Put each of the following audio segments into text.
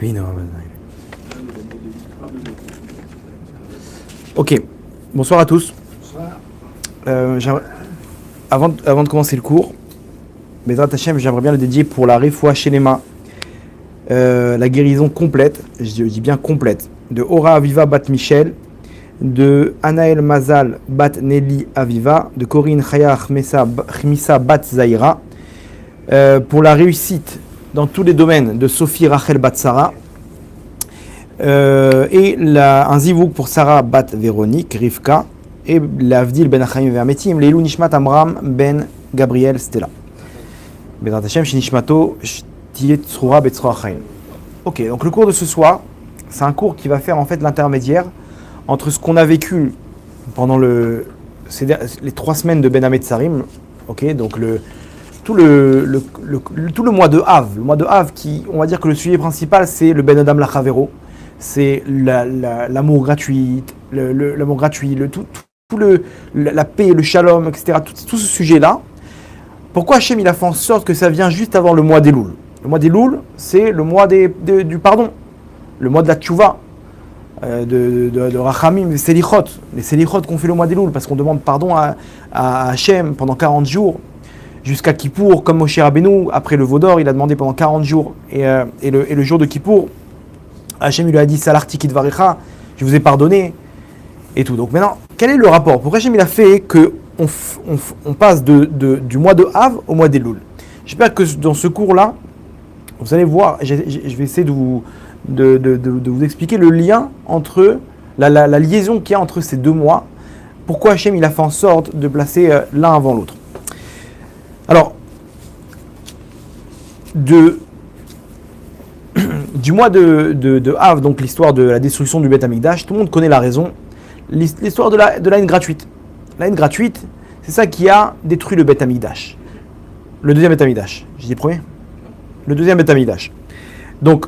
Oui, non. Ok, bonsoir à tous. Avant de commencer le cours, Bezrat Hashem, j'aimerais bien le dédier pour la Refoua Shelema, la guérison complète, je dis bien complète, de Ora Aviva Bat Michel, de Anaël Mazal Bat Nelly Aviva, de Corinne Chaya Chmissa Bat Zaira, pour la réussite dans tous les domaines de Sophie Rachel Bat Sarah, et un zivouk pour Sarah Bat Véronique, Rivka, et l'Avdil Ben Achaim Vermetim, Leilou Nishmat Amram Ben Gabriel Stella. Bezrat Hashem, Shinishmato, Tiet Tzroura Betzroa Chaim. Ok, donc le cours de ce soir, c'est un cours qui va faire en fait l'intermédiaire entre ce qu'on a vécu pendant les 3 semaines de Ben Hamed Sarim, ok, donc tout le mois de Av, qui, on va dire que le sujet principal, c'est le Ben Adam Lachavero, c'est l'amour gratuit, l'amour gratuit, la paix, le shalom, etc. Tout ce sujet-là. Pourquoi Hachem il a fait en sorte que ça vient juste avant le mois d'Elul? Le mois d'Elul, c'est le mois du pardon, le mois de la tchouva, de Rachamim, les Selichot qu'on fait le mois d'Elul, parce qu'on demande pardon à Hachem pendant 40 jours, jusqu'à Kippour, comme Moshe Rabbeinu, après le Vaudor, il a demandé pendant 40 jours, et le jour de Kippour, Hachem il lui a dit Salarti Kidvarecha, je vous ai pardonné, et tout. Donc maintenant, quel est le rapport? Pourquoi Hachem il a fait qu'on passe du mois de Av au mois d'Elul? J'espère que dans ce cours-là, vous allez voir, je vais essayer de vous expliquer le lien entre, la liaison qu'il y a entre ces 2 mois, pourquoi Hachem il a fait en sorte de placer l'un avant l'autre. Alors, du mois de Av, donc l'histoire de la destruction du Beth Amikdash, tout le monde connaît la raison, l'histoire de la haine gratuite. La haine gratuite, c'est ça qui a détruit le Beth Amikdash. Le deuxième Beth Amikdash. J'ai dit le premier? Le deuxième Beth Amikdash. Donc,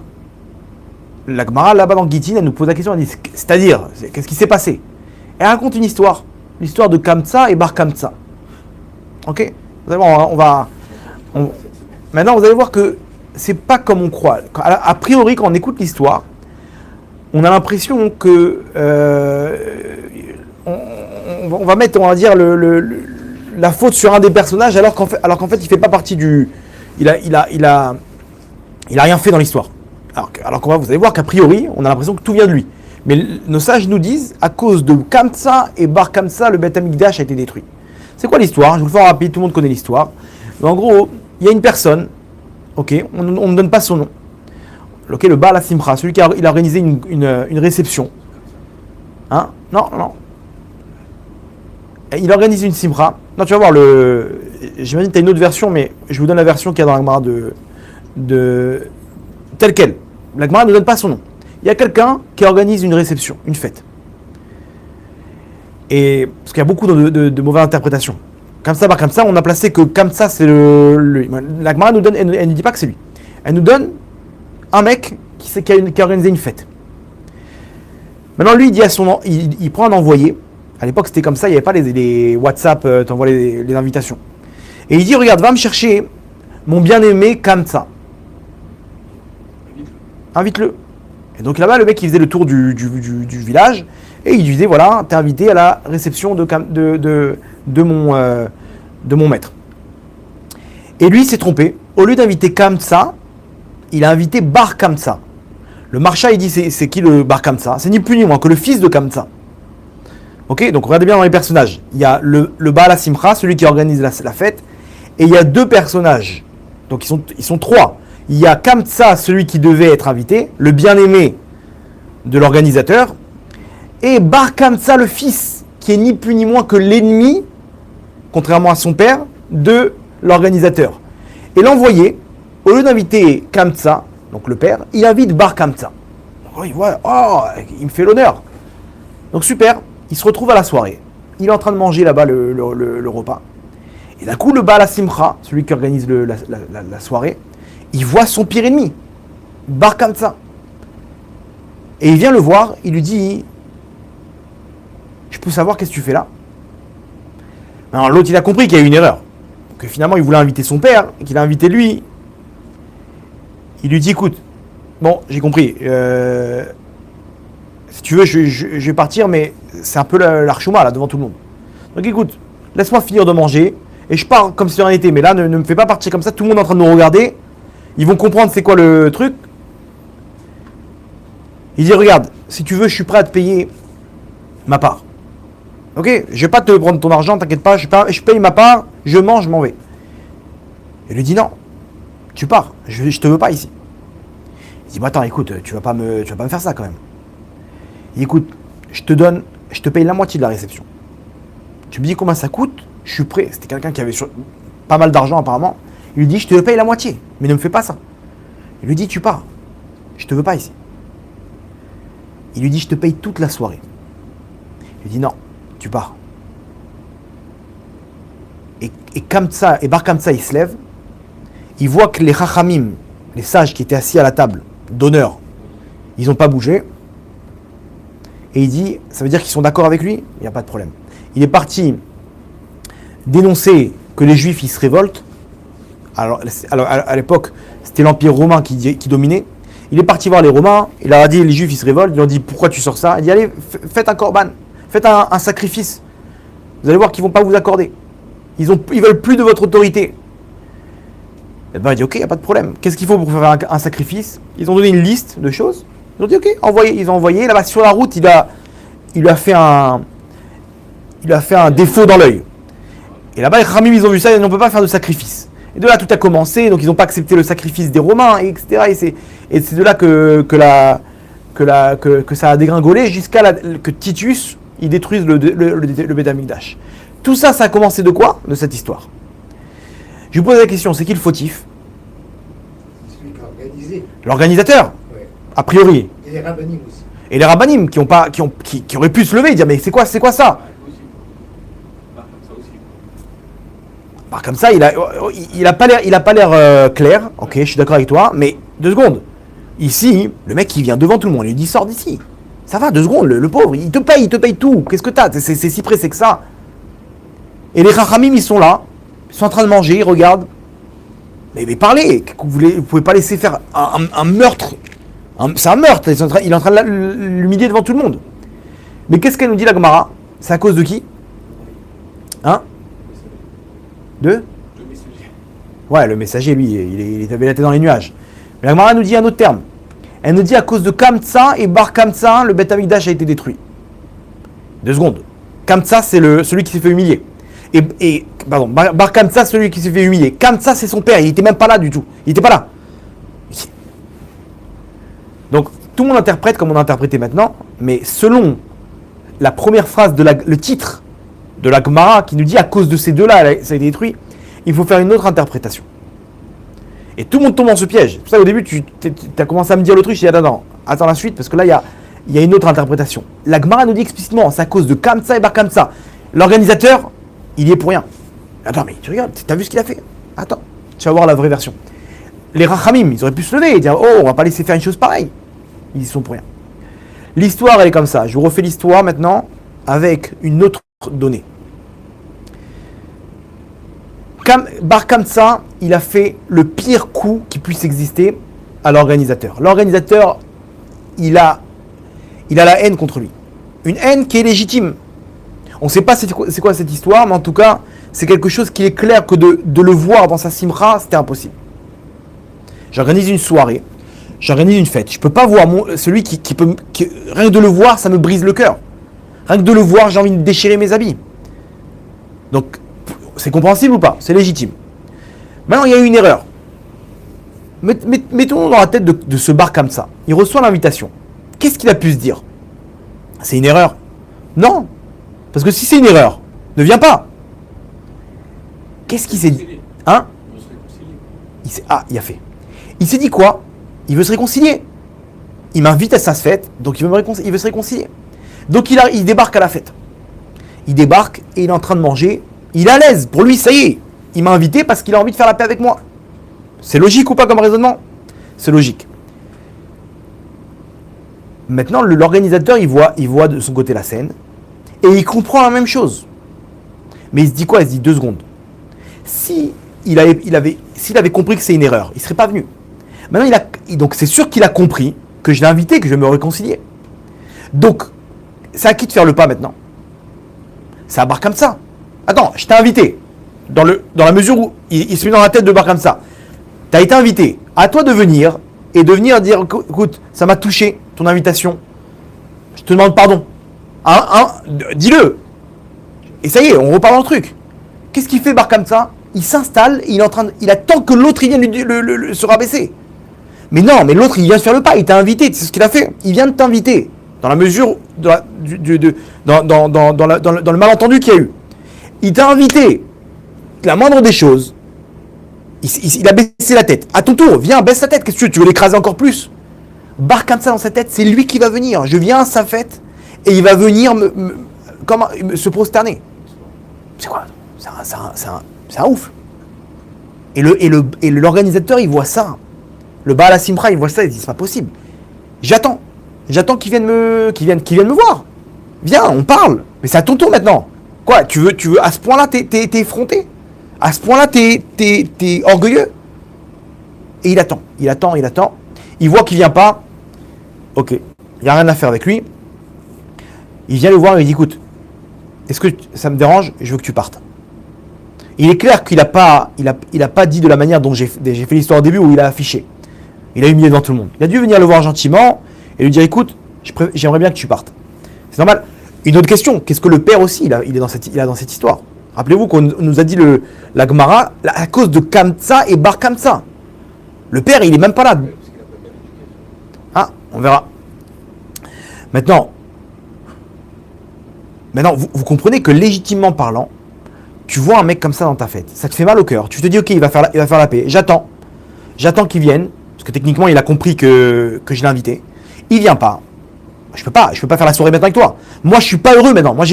la Gemara, là-bas dans Gittin, elle nous pose la question, elle dit, c'est-à-dire, qu'est-ce qui s'est passé? Elle raconte une histoire, l'histoire de Kamtsa et Bar Kamtsa. Ok? Vous allez voir, maintenant, vous allez voir que c'est pas comme on croit. A priori, quand on écoute l'histoire, on a l'impression que on va mettre, on va dire, la faute sur un des personnages, alors qu'en fait, il fait pas partie du. Il a rien fait dans l'histoire. Alors vous allez voir qu'à priori, on a l'impression que tout vient de lui. Mais nos sages nous disent, à cause de Kamtsa et Bar Kamtsa, le Beth Amikdash a été détruit. C'est quoi l'histoire? Je vous le fais en rapide, tout le monde connaît l'histoire. Mais en gros, il y a une personne, ok, on ne donne pas son nom. Ok, le Baal HaSimcha, celui qui a organisé une réception. Hein? Non. Il organise une simcha. Non, tu vas voir, j'imagine que tu as une autre version, mais je vous donne la version qu'il y a dans la Gemara telle quelle. La Gemara ne donne pas son nom. Il y a quelqu'un qui organise une réception, une fête. Et parce qu'il y a beaucoup de mauvaises interprétations. Kamsa, Bar Kamsa, on a placé que Kamsa c'est lui. La Gemara nous donne, elle ne dit pas que c'est lui. Elle nous donne un mec qui a organisé une fête. Maintenant, lui, il dit il prend un envoyé. À l'époque, c'était comme ça, il n'y avait pas les WhatsApp, t'envoies les invitations. Et il dit, regarde, va me chercher mon bien-aimé Kamsa. Invite-le. Et donc là-bas, le mec, il faisait le tour du village, et il lui disait, voilà, t'es invité à la réception de mon maître. Et lui, il s'est trompé. Au lieu d'inviter Kamsa, il a invité Bar Kamsa. Le marcha, il dit, c'est qui le Bar Kamsa? C'est ni plus ni moins que le fils de Kamsa. Ok, donc regardez bien dans les personnages. Il y a le Baal HaSimcha, celui qui organise la fête, et il y a 2 personnages. Donc ils sont 3. Il y a Kamsa, celui qui devait être invité, le bien-aimé de l'organisateur, et Bar Kamsa, le fils, qui est ni plus ni moins que l'ennemi, contrairement à son père, de l'organisateur. Et l'envoyé, au lieu d'inviter Kamsa, donc le père, il invite Bar Kamsa. Donc, il voit, il me fait l'honneur. Donc super. Il se retrouve à la soirée. Il est en train de manger là-bas le repas. Et d'un coup, le Baal HaSimcha, celui qui organise la soirée, il voit son pire ennemi, Bar Kamsa. Et il vient le voir, il lui dit, je peux savoir qu'est-ce que tu fais là? Alors l'autre, il a compris qu'il y a eu une erreur. Que finalement, il voulait inviter son père, qu'il a invité lui. Il lui dit, écoute, bon, j'ai compris. Si tu veux, je vais partir, mais c'est un peu l'archouma, là, devant tout le monde. Donc écoute, laisse-moi finir de manger, et je pars comme si rien n'était. Mais là, ne me fais pas partir comme ça, tout le monde est en train de nous regarder. Ils vont comprendre c'est quoi le truc. Il dit, regarde, si tu veux, je suis prêt à te payer ma part. Ok, je vais pas te prendre ton argent, t'inquiète pas, je paye ma part, je mange, je m'en vais. Il lui dit, non, tu pars, je te veux pas ici. Il dit, bah attends, écoute, tu vas pas me faire ça quand même. Il dit, écoute, je te paye la moitié de la réception. Tu me dis combien ça coûte, je suis prêt. C'était quelqu'un qui avait pas mal d'argent apparemment. Il lui dit, je te paye la moitié, mais ne me fais pas ça. Il lui dit, tu pars, je te veux pas ici. Il lui dit, je te paye toute la soirée. Il lui dit, non, tu pars. Et Kamtsa, et Bar Kamtsa, il se lève, il voit que les Chachamim, les sages qui étaient assis à la table d'honneur, ils n'ont pas bougé. Et il dit, ça veut dire qu'ils sont d'accord avec lui? Il n'y a pas de problème. Il est parti dénoncer que les Juifs, ils se révoltent. Alors à l'époque, c'était l'Empire romain qui dominait. Il est parti voir les Romains, il leur a dit, les Juifs, ils se révoltent. Ils lui ont dit, pourquoi tu sors ça? Il dit, allez, faites un korban, faites un sacrifice. Vous allez voir qu'ils ne vont pas vous accorder. Ils veulent plus de votre autorité. Et ben, il dit, ok, il n'y a pas de problème. Qu'est-ce qu'il faut pour faire un sacrifice? Ils ont donné une liste de choses. Ils ont dit, ok, envoyez. Ils ont envoyé. Là-bas, sur la route, il lui a fait un défaut dans l'œil. Et là-bas, les Khamim, ils ont vu ça, et on ne peut pas faire de sacrifice. Et de là, tout a commencé. Donc, ils n'ont pas accepté le sacrifice des Romains, etc. Et c'est de là que ça a dégringolé jusqu'à que Titus, il détruise le Beth Amikdash. Tout ça, ça a commencé de quoi? De cette histoire. Je vous pose la question, c'est qui le fautif? Celui qui a organisé. L'organisateur, Ouais. a priori. Et les rabbinim aussi. Et les rabbinim qui auraient pu se lever et dire mais c'est quoi ça? Bah, comme ça, il a pas l'air clair. Ok, je suis d'accord avec toi, mais 2 secondes. Ici, le mec qui vient devant tout le monde, il lui dit sors d'ici. Ça va, 2 secondes, le pauvre, il te paye tout. Qu'est-ce que t'as? C'est si pressé que ça. Et les Chachamim, ils sont là, ils sont en train de manger, ils regardent. Mais parlez, vous pouvez pas laisser faire un meurtre. C'est un meurtre, il est en train de l'humilier devant tout le monde. Mais qu'est-ce qu'elle nous dit la Gemara? C'est à cause de qui? Hein? Ouais, le messager, lui, il avait la tête dans les nuages. Mais la Gemara nous dit un autre terme. Elle nous dit à cause de Kamtsa et Bar Kamtsa, le Beth Amikdash a été détruit. 2 secondes. Kamtsa, c'est celui qui s'est fait humilier. Pardon, Bar Kamtsa, celui qui s'est fait humilier. Kamtsa, c'est son père, il n'était même pas là du tout. Il n'était pas là. Donc, tout le monde interprète comme on a interprété maintenant, mais selon la première phrase, le titre de la Gemara qui nous dit à cause de ces deux-là, ça a été détruit, il faut faire une autre interprétation. Et tout le monde tombe dans ce piège. C'est pour ça qu'au début, tu as commencé à me dire le truc, je dis attends la suite, parce que là, il y a une autre interprétation. La Gemara nous dit explicitement, c'est à cause de Kamtsa et Bar Kamtsa. L'organisateur, il y est pour rien. Attends, mais tu regardes, t'as vu ce qu'il a fait? Attends, tu vas voir la vraie version. Les Rachamim, ils auraient pu se lever et dire, oh, on va pas laisser faire une chose pareille. Ils y sont pour rien. L'histoire, elle est comme ça. Je vous refais l'histoire maintenant avec une autre donnée. Bar Kamtsa, il a fait le pire coup qui puisse exister à l'organisateur. L'organisateur, il a la haine contre lui. Une haine qui est légitime. On ne sait pas c'est quoi cette histoire, mais en tout cas, c'est quelque chose qui est clair que de le voir dans sa simra, c'était impossible. J'organise une soirée, j'organise une fête. Je ne peux pas voir celui qui peut... rien que de le voir, ça me brise le cœur. Rien que de le voir, j'ai envie de déchirer mes habits. Donc, c'est compréhensible ou pas? C'est légitime. Maintenant, il y a eu une erreur. Mettons dans la tête de ce bar comme ça. Il reçoit l'invitation. Qu'est-ce qu'il a pu se dire? C'est une erreur? Non. Parce que si c'est une erreur, ne viens pas. Qu'est-ce qu'il s'est dit? Hein? Il a fait. Il s'est dit quoi? Il veut se réconcilier. Il m'invite à sa fête, donc il veut se réconcilier. Donc il débarque à la fête. Il débarque et il est en train de manger. Il est à l'aise. Pour lui, ça y est. Il m'a invité parce qu'il a envie de faire la paix avec moi. C'est logique ou pas comme raisonnement? C'est logique. Maintenant, l'organisateur, il voit de son côté la scène. Et il comprend la même chose. Mais il se dit quoi? Il se dit 2 secondes. S'il avait compris que c'est une erreur, il ne serait pas venu. Maintenant, donc c'est sûr qu'il a compris que je l'ai invité, que je vais me réconcilier. Donc, c'est à qui de faire le pas maintenant? C'est à Bar Kamsa. Attends, je t'ai invité. Dans la mesure où il se met dans la tête de Bar Kamsa. Tu as été invité. À toi de venir et de venir dire, écoute, ça m'a touché, ton invitation. Je te demande pardon. Dis-le. Et ça y est, on repart dans le truc. Qu'est-ce qu'il fait Bar Kamsa? Il s'installe et il attend que l'autre il vienne se rabaisser. Mais non, mais l'autre il vient de faire le pas, il t'a invité, c'est ce qu'il a fait. Il vient de t'inviter. Dans la mesure, dans le malentendu qu'il y a eu. Il t'a invité. La moindre des choses, il a baissé la tête. À ton tour, viens, baisse la tête. Qu'est-ce que tu veux l'écraser encore plus? Bar Kamsa dans sa tête, c'est lui qui va venir. Je viens à sa fête et il va venir se prosterner. C'est quoi? C'est un ouf. Et l'organisateur, il voit ça. Le Baal HaSimcha, il voit ça, il dit c'est pas possible. J'attends qu'il vienne me voir. Viens, on parle. Mais c'est à ton tour maintenant. Quoi, tu veux à ce point-là, t'es effronté? À ce point-là, t'es orgueilleux? Et il attend. Il voit qu'il vient pas. Ok, il n'y a rien à faire avec lui. Il vient le voir et il dit écoute, est-ce que ça me dérange? Je veux que tu partes. Il est clair qu'il n'a pas dit de la manière dont j'ai fait l'histoire au début où il a affiché. Il a humilié devant tout le monde. Il a dû venir le voir gentiment et lui dire écoute, j'aimerais bien que tu partes. C'est normal. Une autre question, qu'est-ce que le père aussi il est dans cette histoire? Rappelez-vous qu'on nous a dit la Gemara à cause de Kamsa et Bar Kamsa. Le père, il est même pas là. Ah, on verra. Maintenant, vous comprenez que légitimement parlant, tu vois un mec comme ça dans ta fête, ça te fait mal au cœur. Tu te dis ok, il va faire la paix. J'attends qu'il vienne, parce que techniquement il a compris que je l'ai invité. Il vient pas. Je peux pas faire la soirée maintenant avec toi. Moi je suis pas heureux maintenant. Moi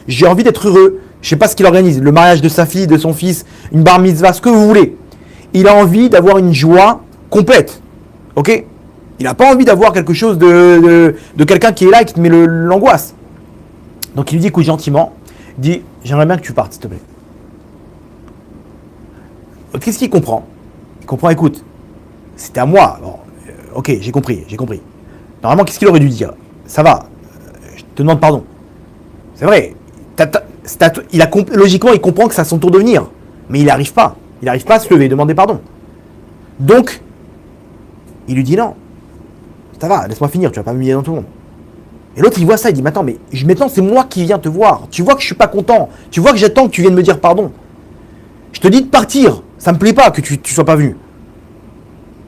j'ai envie d'être heureux. Je sais pas ce qu'il organise, le mariage de sa fille, de son fils, une bar mitzvah, ce que vous voulez. Il a envie d'avoir une joie complète. Ok? Il n'a pas envie d'avoir quelque chose de quelqu'un qui est là et qui te met l'angoisse. Donc il lui dit écoute gentiment, il dit j'aimerais bien que tu partes s'il te plaît. Qu'est-ce qu'il comprend? Il comprend, écoute, c'était à moi. Bon, ok, j'ai compris. Normalement, qu'est-ce qu'il aurait dû dire? Ça va, je te demande pardon. C'est vrai, logiquement, il comprend que c'est à son tour de venir. Mais il n'arrive pas. Il n'arrive pas à se lever et demander pardon. Donc, il lui dit non. Ça va, laisse-moi finir, tu vas pas m'humilier dans tout le monde. Et l'autre, il voit ça, il dit mais attends, mais maintenant, c'est moi qui viens te voir. Tu vois que je suis pas content. Tu vois que j'attends que tu viennes me dire pardon. Je te dis de partir. Ça me plaît pas que tu sois pas venu.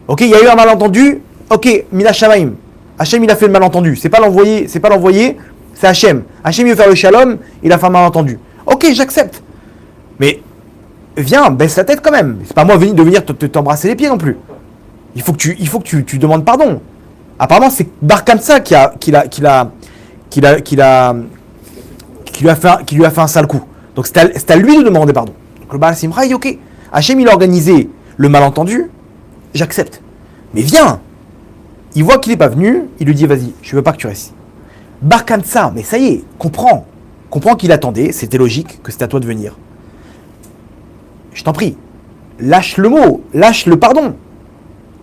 Ok, il y a eu un malentendu. Ok, Mina Shamaim. Hachem, il a fait le malentendu. C'est pas l'envoyé, c'est Hachem. Hachem, il veut faire le shalom, il a fait un malentendu. Ok, j'accepte. Mais viens, baisse la tête quand même. C'est pas moi de venir t'embrasser les pieds non plus. Il faut que tu demandes pardon. Apparemment, c'est Bar Kamsa qui lui a fait un sale coup. Donc c'est à lui de demander pardon. Donc le Baal HaSimcha, il dit ok. Hachem, il a organisé le malentendu, j'accepte. Mais viens. Il voit qu'il n'est pas venu, il lui dit vas-y, je veux pas que tu restes. Bar Kamsa, mais ça y est, comprends qu'il attendait, c'était logique que c'était à toi de venir. Je t'en prie, lâche le mot, lâche le pardon.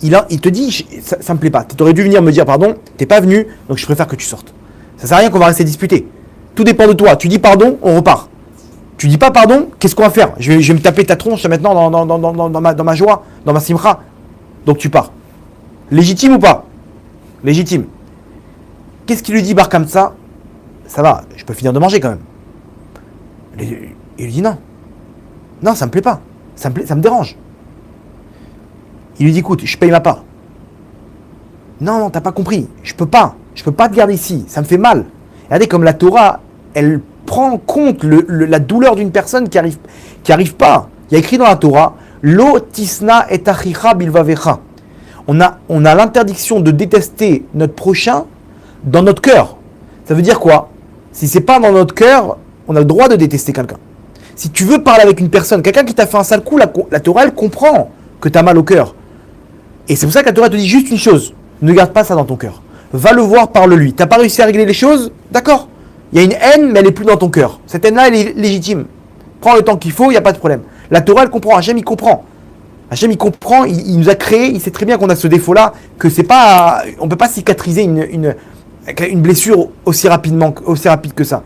Il te dit, ça me plaît pas, tu aurais dû venir me dire pardon, t'es pas venu, donc je préfère que tu sortes. Ça sert à rien qu'on va rester disputer. Tout dépend de toi, tu dis pardon, on repart. Tu dis pas pardon, qu'est-ce qu'on va faire? Je vais me taper ta tronche maintenant dans ma joie, dans ma simcha. Donc tu pars. Légitime ou pas? Légitime. Qu'est-ce qu'il lui dit Bar Kamsa? Ça va, je peux finir de manger quand même. Il lui dit non. Non, ça me plaît pas. Ça me dérange. Il lui dit écoute, je paye ma part. Non, t'as pas compris. Je peux pas te garder ici. Ça me fait mal. Regardez comme la Torah, elle prend en compte la douleur d'une personne qui arrive pas. Il y a écrit dans la Torah, Lo tisna et achicha bilvavecha. On a l'interdiction de détester notre prochain dans notre cœur. Ça veut dire quoi? Si c'est pas dans notre cœur, on a le droit de détester quelqu'un. Si tu veux parler avec une personne, quelqu'un qui t'a fait un sale coup, la Torah, elle comprend que tu as mal au cœur. Et c'est pour ça que la Torah te dit juste une chose, ne garde pas ça dans ton cœur. Va le voir, parle-lui. T'as pas réussi à régler les choses? D'accord. Il y a une haine, mais elle est plus dans ton cœur. Cette haine-là, elle est légitime. Prends le temps qu'il faut, il n'y a pas de problème. La Torah, elle comprend. Hachem, il comprend. Hachem, il comprend, il nous a créé, il sait très bien qu'on a ce défaut-là, que c'est pas, on peut pas cicatriser une blessure aussi rapide que ça.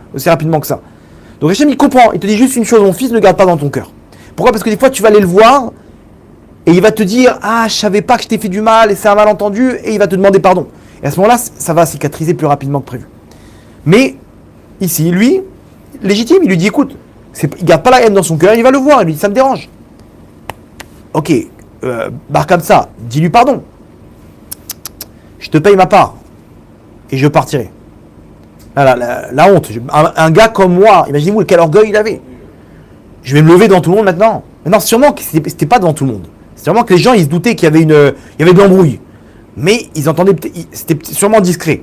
Donc Hachem, il comprend, il te dit juste une chose, mon fils, ne garde pas dans ton cœur. Pourquoi? Parce que des fois, tu vas aller le voir, et il va te dire, ah, je savais pas que je t'ai fait du mal, et c'est un malentendu, et il va te demander pardon. Et à ce moment-là, ça va cicatriser plus rapidement que prévu. Mais, ici, lui, légitime, il lui dit, écoute, il garde pas la haine dans son cœur, il va le voir, il lui dit, ça me dérange. Ok, comme ça, dis-lui pardon. Je te paye ma part. Et je partirai. La honte. Un gars comme moi, imaginez-vous quel orgueil il avait. Je vais me lever devant tout le monde maintenant. Maintenant, sûrement que c'était pas devant tout le monde. C'est sûrement que les gens, ils se doutaient qu'il y avait il y avait de l'embrouille. Mais ils entendaient, c'était sûrement discret.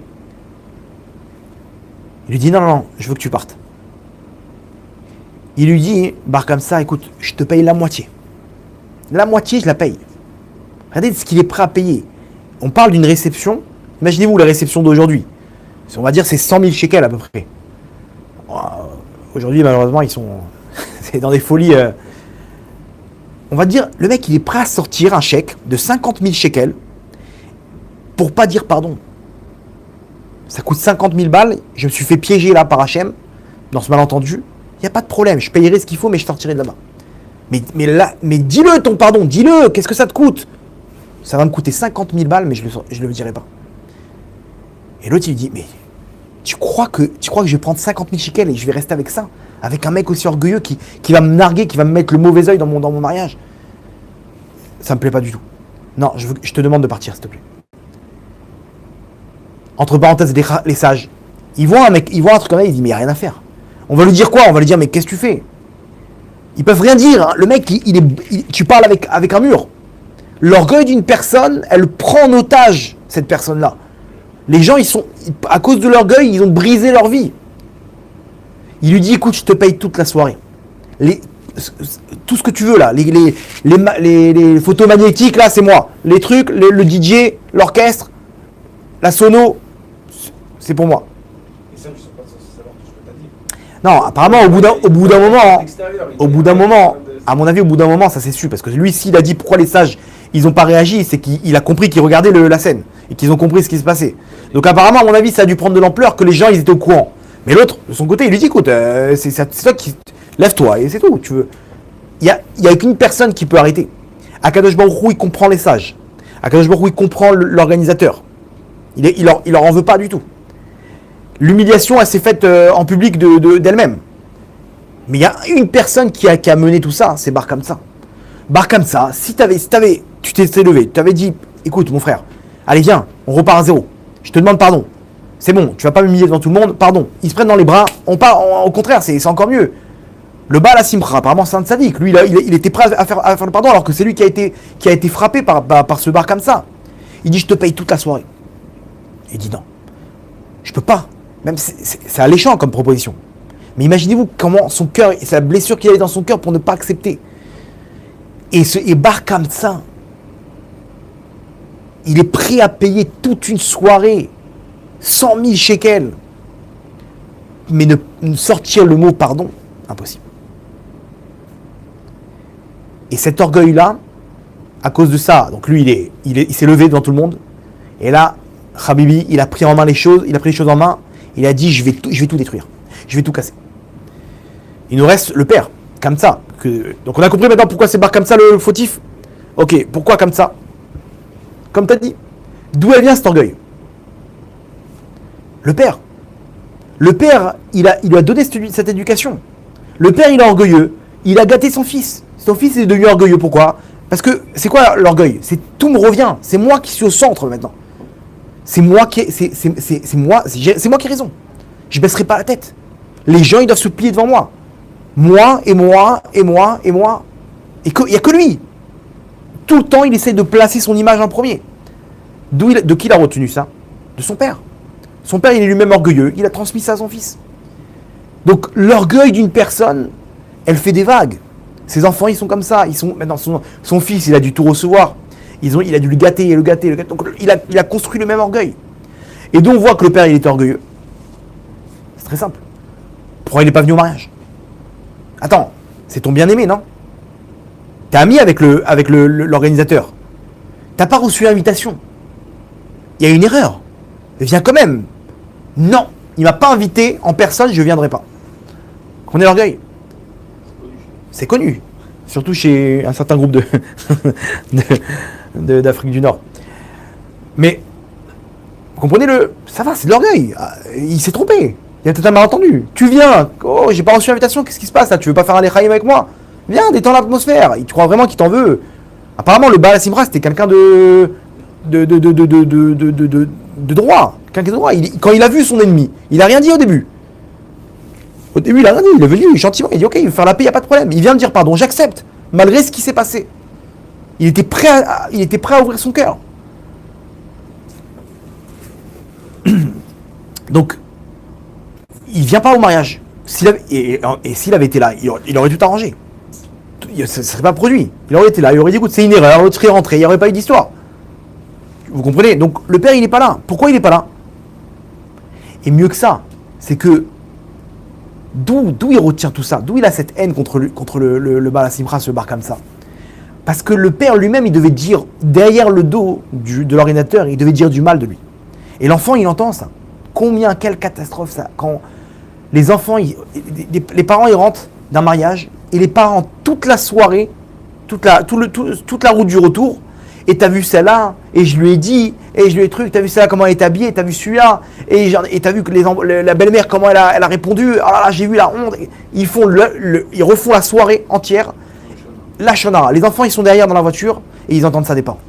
Il lui dit, non, je veux que tu partes. Il lui dit, comme ça, écoute, je te paye la moitié. La moitié, je la paye. Regardez ce qu'il est prêt à payer. On parle d'une réception. Imaginez-vous la réception d'aujourd'hui. On va dire c'est 100 000 shekels à peu près. Aujourd'hui, malheureusement, ils sont c'est dans des folies. On va dire, le mec, il est prêt à sortir un chèque de 50 000 shekels pour pas dire pardon. Ça coûte 50 000 balles. Je me suis fait piéger là par Hachem dans ce malentendu. Il n'y a pas de problème. Je payerai ce qu'il faut, mais je sortirai de là-bas. Mais dis-le ton pardon, dis-le, qu'est-ce que ça te coûte? Ça va me coûter 50 000 balles, mais je ne le dirai pas. Et l'autre, il lui dit, mais tu crois que je vais prendre 50 000 shekels et je vais rester avec ça? Avec un mec aussi orgueilleux qui va me narguer, qui va me mettre le mauvais œil dans mon mariage? Ça me plaît pas du tout. Non, je te demande de partir, s'il te plaît. Entre parenthèses, les sages, ils voient un truc comme ça, ils disent, mais il n'y a rien à faire. On va lui dire quoi? On va lui dire, mais qu'est-ce que tu fais? Ils peuvent rien dire. Hein. Le mec, tu parles avec un mur. L'orgueil d'une personne, elle prend en otage cette personne-là. Les gens, à cause de l'orgueil, ils ont brisé leur vie. Il lui dit, écoute, je te paye toute la soirée. Tout ce que tu veux là, les photos magnétiques là, c'est moi. Les trucs, le DJ, l'orchestre, la sono, c'est pour moi. Et ça, je ne suis pas censé savoir tout ce que tu as dit. Non, apparemment, au bout d'un moment, à mon avis, au bout d'un moment, ça s'est su. Parce que lui, s'il a dit pourquoi les sages, ils n'ont pas réagi, c'est qu'il a compris qu'ils regardaient la scène. Et qu'ils ont compris ce qui se passait. Donc apparemment, à mon avis, ça a dû prendre de l'ampleur que les gens, ils étaient au courant. Mais l'autre, de son côté, il lui dit, écoute, c'est toi qui... Lève-toi, et c'est tout. Il n'y a qu'une personne qui peut arrêter. Akadosh Baruch Hu, il comprend les sages. Akadosh Baruch Hu, il comprend l'organisateur. Il leur en veut pas du tout. L'humiliation, elle s'est faite en public d'elle-même. Mais il y a une personne qui a mené tout ça, c'est Bar Kamsa. Bar Kamsa, si tu t'es levé, tu t'avais dit, écoute mon frère, allez viens, on repart à zéro. Je te demande pardon. C'est bon, tu vas pas m'humilier devant tout le monde, pardon. Ils se prennent dans les bras, on part, au contraire, c'est encore mieux. Le Baal Simcha, apparemment c'est un tzaddik, lui il était prêt à faire le pardon alors que c'est lui qui a été frappé par ce Bar Kamsa. Il dit, je te paye toute la soirée. Il dit non, je peux pas. Même c'est alléchant comme proposition. Mais imaginez-vous comment son cœur, c'est la blessure qu'il avait dans son cœur pour ne pas accepter. Et Bar Kamsa, il est prêt à payer toute une soirée, 100 000 shekels. Mais ne sortir le mot pardon, impossible. Et cet orgueil-là, à cause de ça, donc lui, il s'est levé devant tout le monde. Et là, Habibi, il a pris en main les choses, en main. Il a dit, je vais tout détruire. Je vais tout casser. Il nous reste le père, comme ça. Donc on a compris maintenant pourquoi c'est Bar comme ça le fautif. Ok, pourquoi comme ça? Comme tu as dit. D'où elle vient cet orgueil? Le père. Le père, il lui a donné cette éducation. Le père, il est orgueilleux. Il a gâté son fils. Son fils est devenu orgueilleux. Pourquoi? Parce que c'est quoi l'orgueil? C'est tout me revient. C'est moi qui suis au centre maintenant. C'est moi qui ai raison. Je baisserai pas la tête. Les gens, ils doivent se plier devant moi. Moi, et moi, et moi, et moi. Et il n'y a que lui. Tout le temps, il essaie de placer son image en premier. De qui il a retenu ça? De son père. Son père, il est lui-même orgueilleux. Il a transmis ça à son fils. Donc, l'orgueil d'une personne, elle fait des vagues. Ses enfants, ils sont comme ça. Maintenant, son fils, il a dû tout recevoir. Il a dû le gâter. Donc, il a construit le même orgueil. Et donc, on voit que le père, il est orgueilleux. C'est très simple. Pourquoi il n'est pas venu au mariage? Attends, c'est ton bien-aimé, non? T'es ami avec l'organisateur. T'as pas reçu l'invitation. Il y a une erreur. Viens quand même. Non, il m'a pas invité en personne, je viendrai pas. On est l'orgueil. C'est connu. Surtout chez un certain groupe d'Afrique du Nord. Mais, vous comprenez ça va, c'est de l'orgueil. Il s'est trompé. Il a peut-être un malentendu. Tu viens. Oh, j'ai pas reçu l'invitation. Qu'est-ce qui se passe là? Tu veux pas faire un lechaïm avec moi? Viens, détends l'atmosphère. Tu crois vraiment qu'il t'en veut? Apparemment, le Baal Simra, c'était quelqu'un de droit. Quelqu'un de droit. Quand il a vu son ennemi, il a rien dit au début. Au début, il a rien dit. Il est venu gentiment. Il dit ok, il veut faire la paix, il n'y a pas de problème. Il vient me dire pardon, j'accepte. Malgré ce qui s'est passé. Il était prêt à ouvrir son cœur. Donc, il vient pas au mariage. Et s'il avait été là, il aurait tout arrangé. Ça ne serait pas produit. Il aurait été là, il aurait dit écoute, c'est une erreur, l'autre serait rentré, il n'y aurait pas eu d'histoire. Vous comprenez? Donc le père, il n'est pas là. Pourquoi il n'est pas là? Et mieux que ça, c'est que d'où il retient tout ça? D'où il a cette haine contre le Baal Simra, ce bar comme ça? Parce que le père lui-même, il devait dire, derrière le dos de l'ordinateur, il devait dire du mal de lui. Et l'enfant, il entend ça. Quelle catastrophe ça. Quand les enfants, les parents, ils rentrent d'un mariage, et les parents, toute la soirée, toute la route du retour, et t'as vu celle-là, et je lui ai dit, et je lui ai truc, t'as vu celle-là, comment elle est habillée, t'as vu celui-là, et t'as vu que la belle-mère, comment elle a répondu, oh là là, j'ai vu la honte. Ils refont la soirée entière, la shonara. Les enfants, ils sont derrière dans la voiture, et ils entendent ça des parents.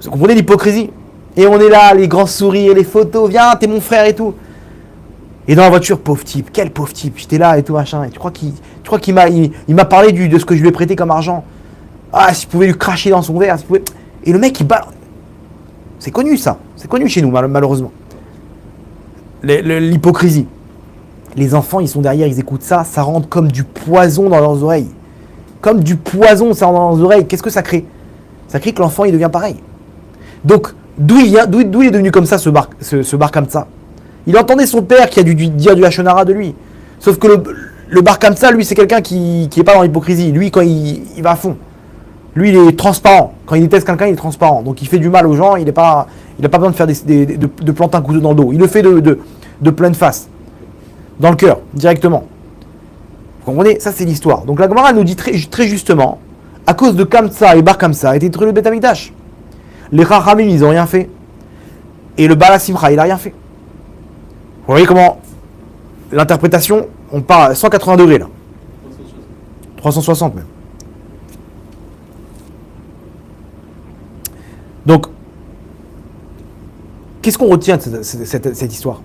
Vous comprenez l'hypocrisie? Et on est là, les grands sourires, les photos, viens, t'es mon frère et tout. Et dans la voiture, pauvre type, quel pauvre type, j'étais là et tout machin. Et tu crois qu'il m'a parlé de ce que je lui ai prêté comme argent. Ah, si je pouvais lui cracher dans son verre, Et le mec, il bat. C'est connu ça, c'est connu chez nous, malheureusement. L'hypocrisie. Les enfants, ils sont derrière, ils écoutent ça, ça rentre comme du poison dans leurs oreilles. Comme du poison, ça rentre dans leurs oreilles. Qu'est-ce que ça crée? Ça crée que l'enfant, il devient pareil. Donc, d'où il est devenu comme ça, ce bar comme ça? Il entendait son père qui a dû dire du Hachonara de lui. Sauf que le bar comme ça, lui, c'est quelqu'un qui n'est pas dans l'hypocrisie. Lui, quand il va à fond. Lui, il est transparent. Quand il déteste quelqu'un, il est transparent. Donc, il fait du mal aux gens. Il n'a pas besoin de faire de planter un couteau dans le dos. Il le fait de pleine face. Dans le cœur, directement. Vous comprenez? Ça, c'est l'histoire. Donc, la Gemara nous dit très justement, à cause de Kamsa et bar Kamsa, a été détruit le Beth Amikdash. Les Chachamim, ils n'ont rien fait. Et le Baal Simcha, il n'a rien fait. Vous voyez comment l'interprétation, on part à 180 degrés là. 360 même. Donc, qu'est-ce qu'on retient de cette histoire?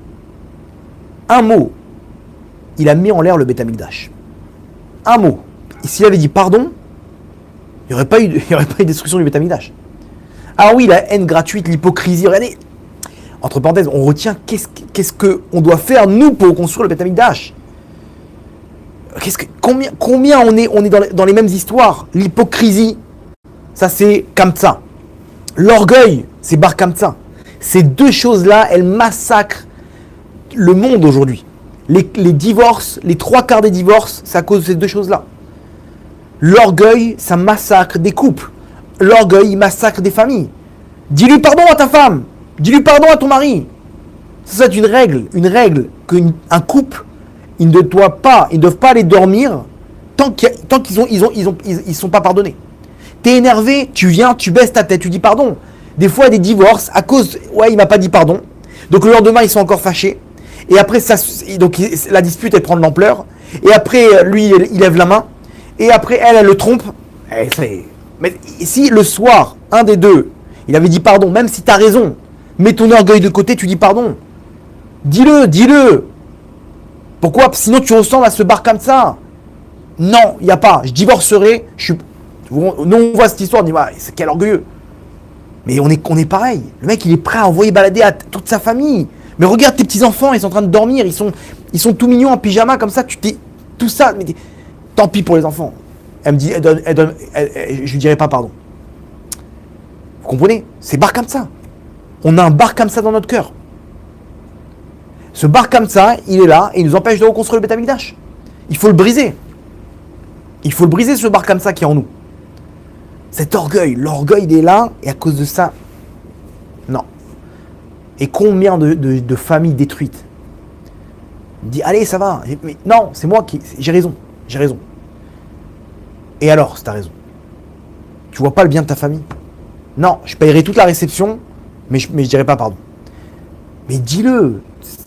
Un mot, il a mis en l'air le Beth Amikdash. Un mot. Et s'il avait dit pardon, il n'y aurait pas eu de destruction du Beth Amikdash. Ah oui, la haine gratuite, l'hypocrisie, regardez. Entre parenthèses, on retient qu'est-ce qu'on doit faire, nous, pour construire le Beth Amikdash. Combien on est dans les mêmes histoires. L'hypocrisie, ça c'est Kamsa. L'orgueil, c'est Bar Kamsa. Ces deux choses-là, elles massacrent le monde aujourd'hui. Les divorces, les 3/4 des divorces, c'est à cause de ces deux choses-là. L'orgueil, ça massacre des couples. L'orgueil, il massacre des familles. Dis-lui pardon à ta femme. Dis-lui pardon à ton mari. Ça, c'est une règle qu'un couple, ils ne doivent pas aller dormir tant qu'ils sont pas pardonnés. T'es énervé, tu viens, tu baisses ta tête, tu dis pardon. Des fois, il y a des divorces à cause, il m'a pas dit pardon. Donc le lendemain, ils sont encore fâchés. Et après, la dispute, elle prend de l'ampleur. Et après, lui, il lève la main. Et après, elle le trompe. Mais si le soir, un des deux, il avait dit pardon, même si tu as raison, mets ton orgueil de côté, tu dis pardon. Dis-le. Pourquoi? Sinon tu ressembles à ce bar comme ça. Non, il n'y a pas. Je divorcerai. Nous, on voit cette histoire, on dit, c'est quel orgueilleux. Mais on est pareil. Le mec, il est prêt à envoyer balader à toute sa famille. Mais regarde tes petits-enfants, ils sont en train de dormir, ils sont tout mignons en pyjama comme ça, tout ça. Mais tant pis pour les enfants. Elle me dit, je lui dirai pas pardon. Vous comprenez? C'est bar comme ça. On a un bar comme ça dans notre cœur. Ce bar comme ça, il est là et il nous empêche de reconstruire le Beth Amikdash. Il faut le briser. Il faut le briser, ce bar comme ça qui est en nous. Cet orgueil, l'orgueil il est là, et à cause de ça, non. Et combien de familles détruites. Il dit, allez, ça va. Mais non, c'est moi qui... J'ai raison. Et alors, c'est ta raison. Tu vois pas le bien de ta famille? Non, je paierai toute la réception, mais je dirai pas pardon. Mais dis-le.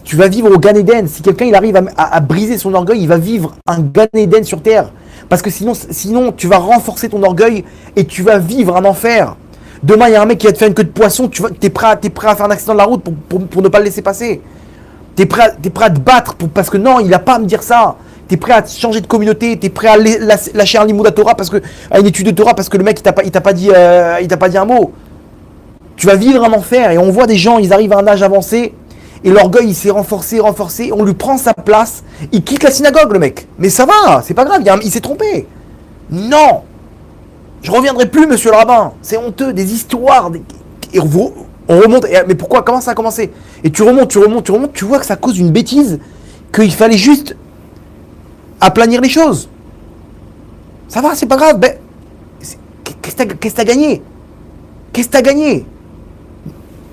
Tu vas vivre au Gan Eden. Si quelqu'un il arrive à briser son orgueil, il va vivre un Gan Eden sur terre. Parce que sinon, tu vas renforcer ton orgueil et tu vas vivre un enfer. Demain, il y a un mec qui va te faire une queue de poisson, t'es prêt à faire un accident de la route pour ne pas le laisser passer. T'es prêt à te battre parce que non, il n'a pas à me dire ça. T'es prêt à changer de communauté, t'es prêt à lâcher un limoud à Torah à une étude de Torah parce que le mec il t'a pas dit un mot. Tu vas vivre un enfer et on voit des gens, ils arrivent à un âge avancé et l'orgueil il s'est renforcé, on lui prend sa place, il quitte la synagogue le mec. Mais ça va, c'est pas grave, il s'est trompé. Non, je reviendrai plus monsieur le rabbin, c'est honteux, des histoires, et on remonte, mais pourquoi, comment ça a commencé? Et tu remontes, tu vois que ça cause une bêtise, qu'il fallait juste aplanir les choses. Ça va, c'est pas grave, ben, qu'est-ce que t'as gagné?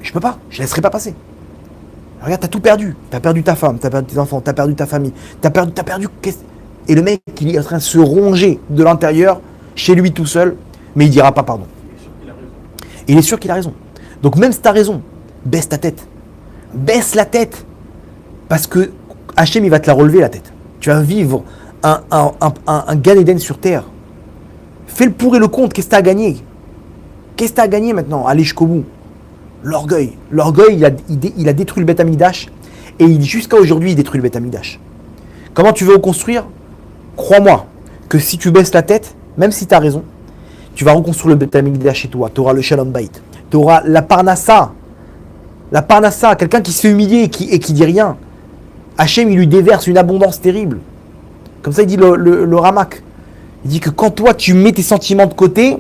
Je peux pas, je laisserai pas passer. Regarde, t'as tout perdu. T'as perdu ta femme, t'as perdu tes enfants, t'as perdu ta famille, t'as perdu. Et le mec, il est en train de se ronger de l'intérieur, chez lui tout seul, mais il dira pas pardon. Il est sûr qu'il a raison. Donc même si t'as raison, baisse ta tête. Baisse la tête. Parce que Hachem, il va te la relever la tête. Tu vas vivre un Gan Eden sur terre. Fais le pour et le contre, qu'est-ce que t'as gagné? Qu'est-ce que t'as gagné maintenant? Allez jusqu'au bout. L'orgueil, il a détruit le Beth Amikdash et jusqu'à aujourd'hui, il détruit le Beth Amikdash. Comment tu veux reconstruire? Crois-moi que si tu baisses la tête, même si tu as raison, tu vas reconstruire le Beth Amikdash chez toi. Tu auras le Shalom Bayit. Tu auras la Parnassa. Quelqu'un qui se fait humilier et qui dit rien. Hachem, il lui déverse une abondance terrible. Comme ça, il dit le Ramak. Il dit que quand toi, tu mets tes sentiments de côté,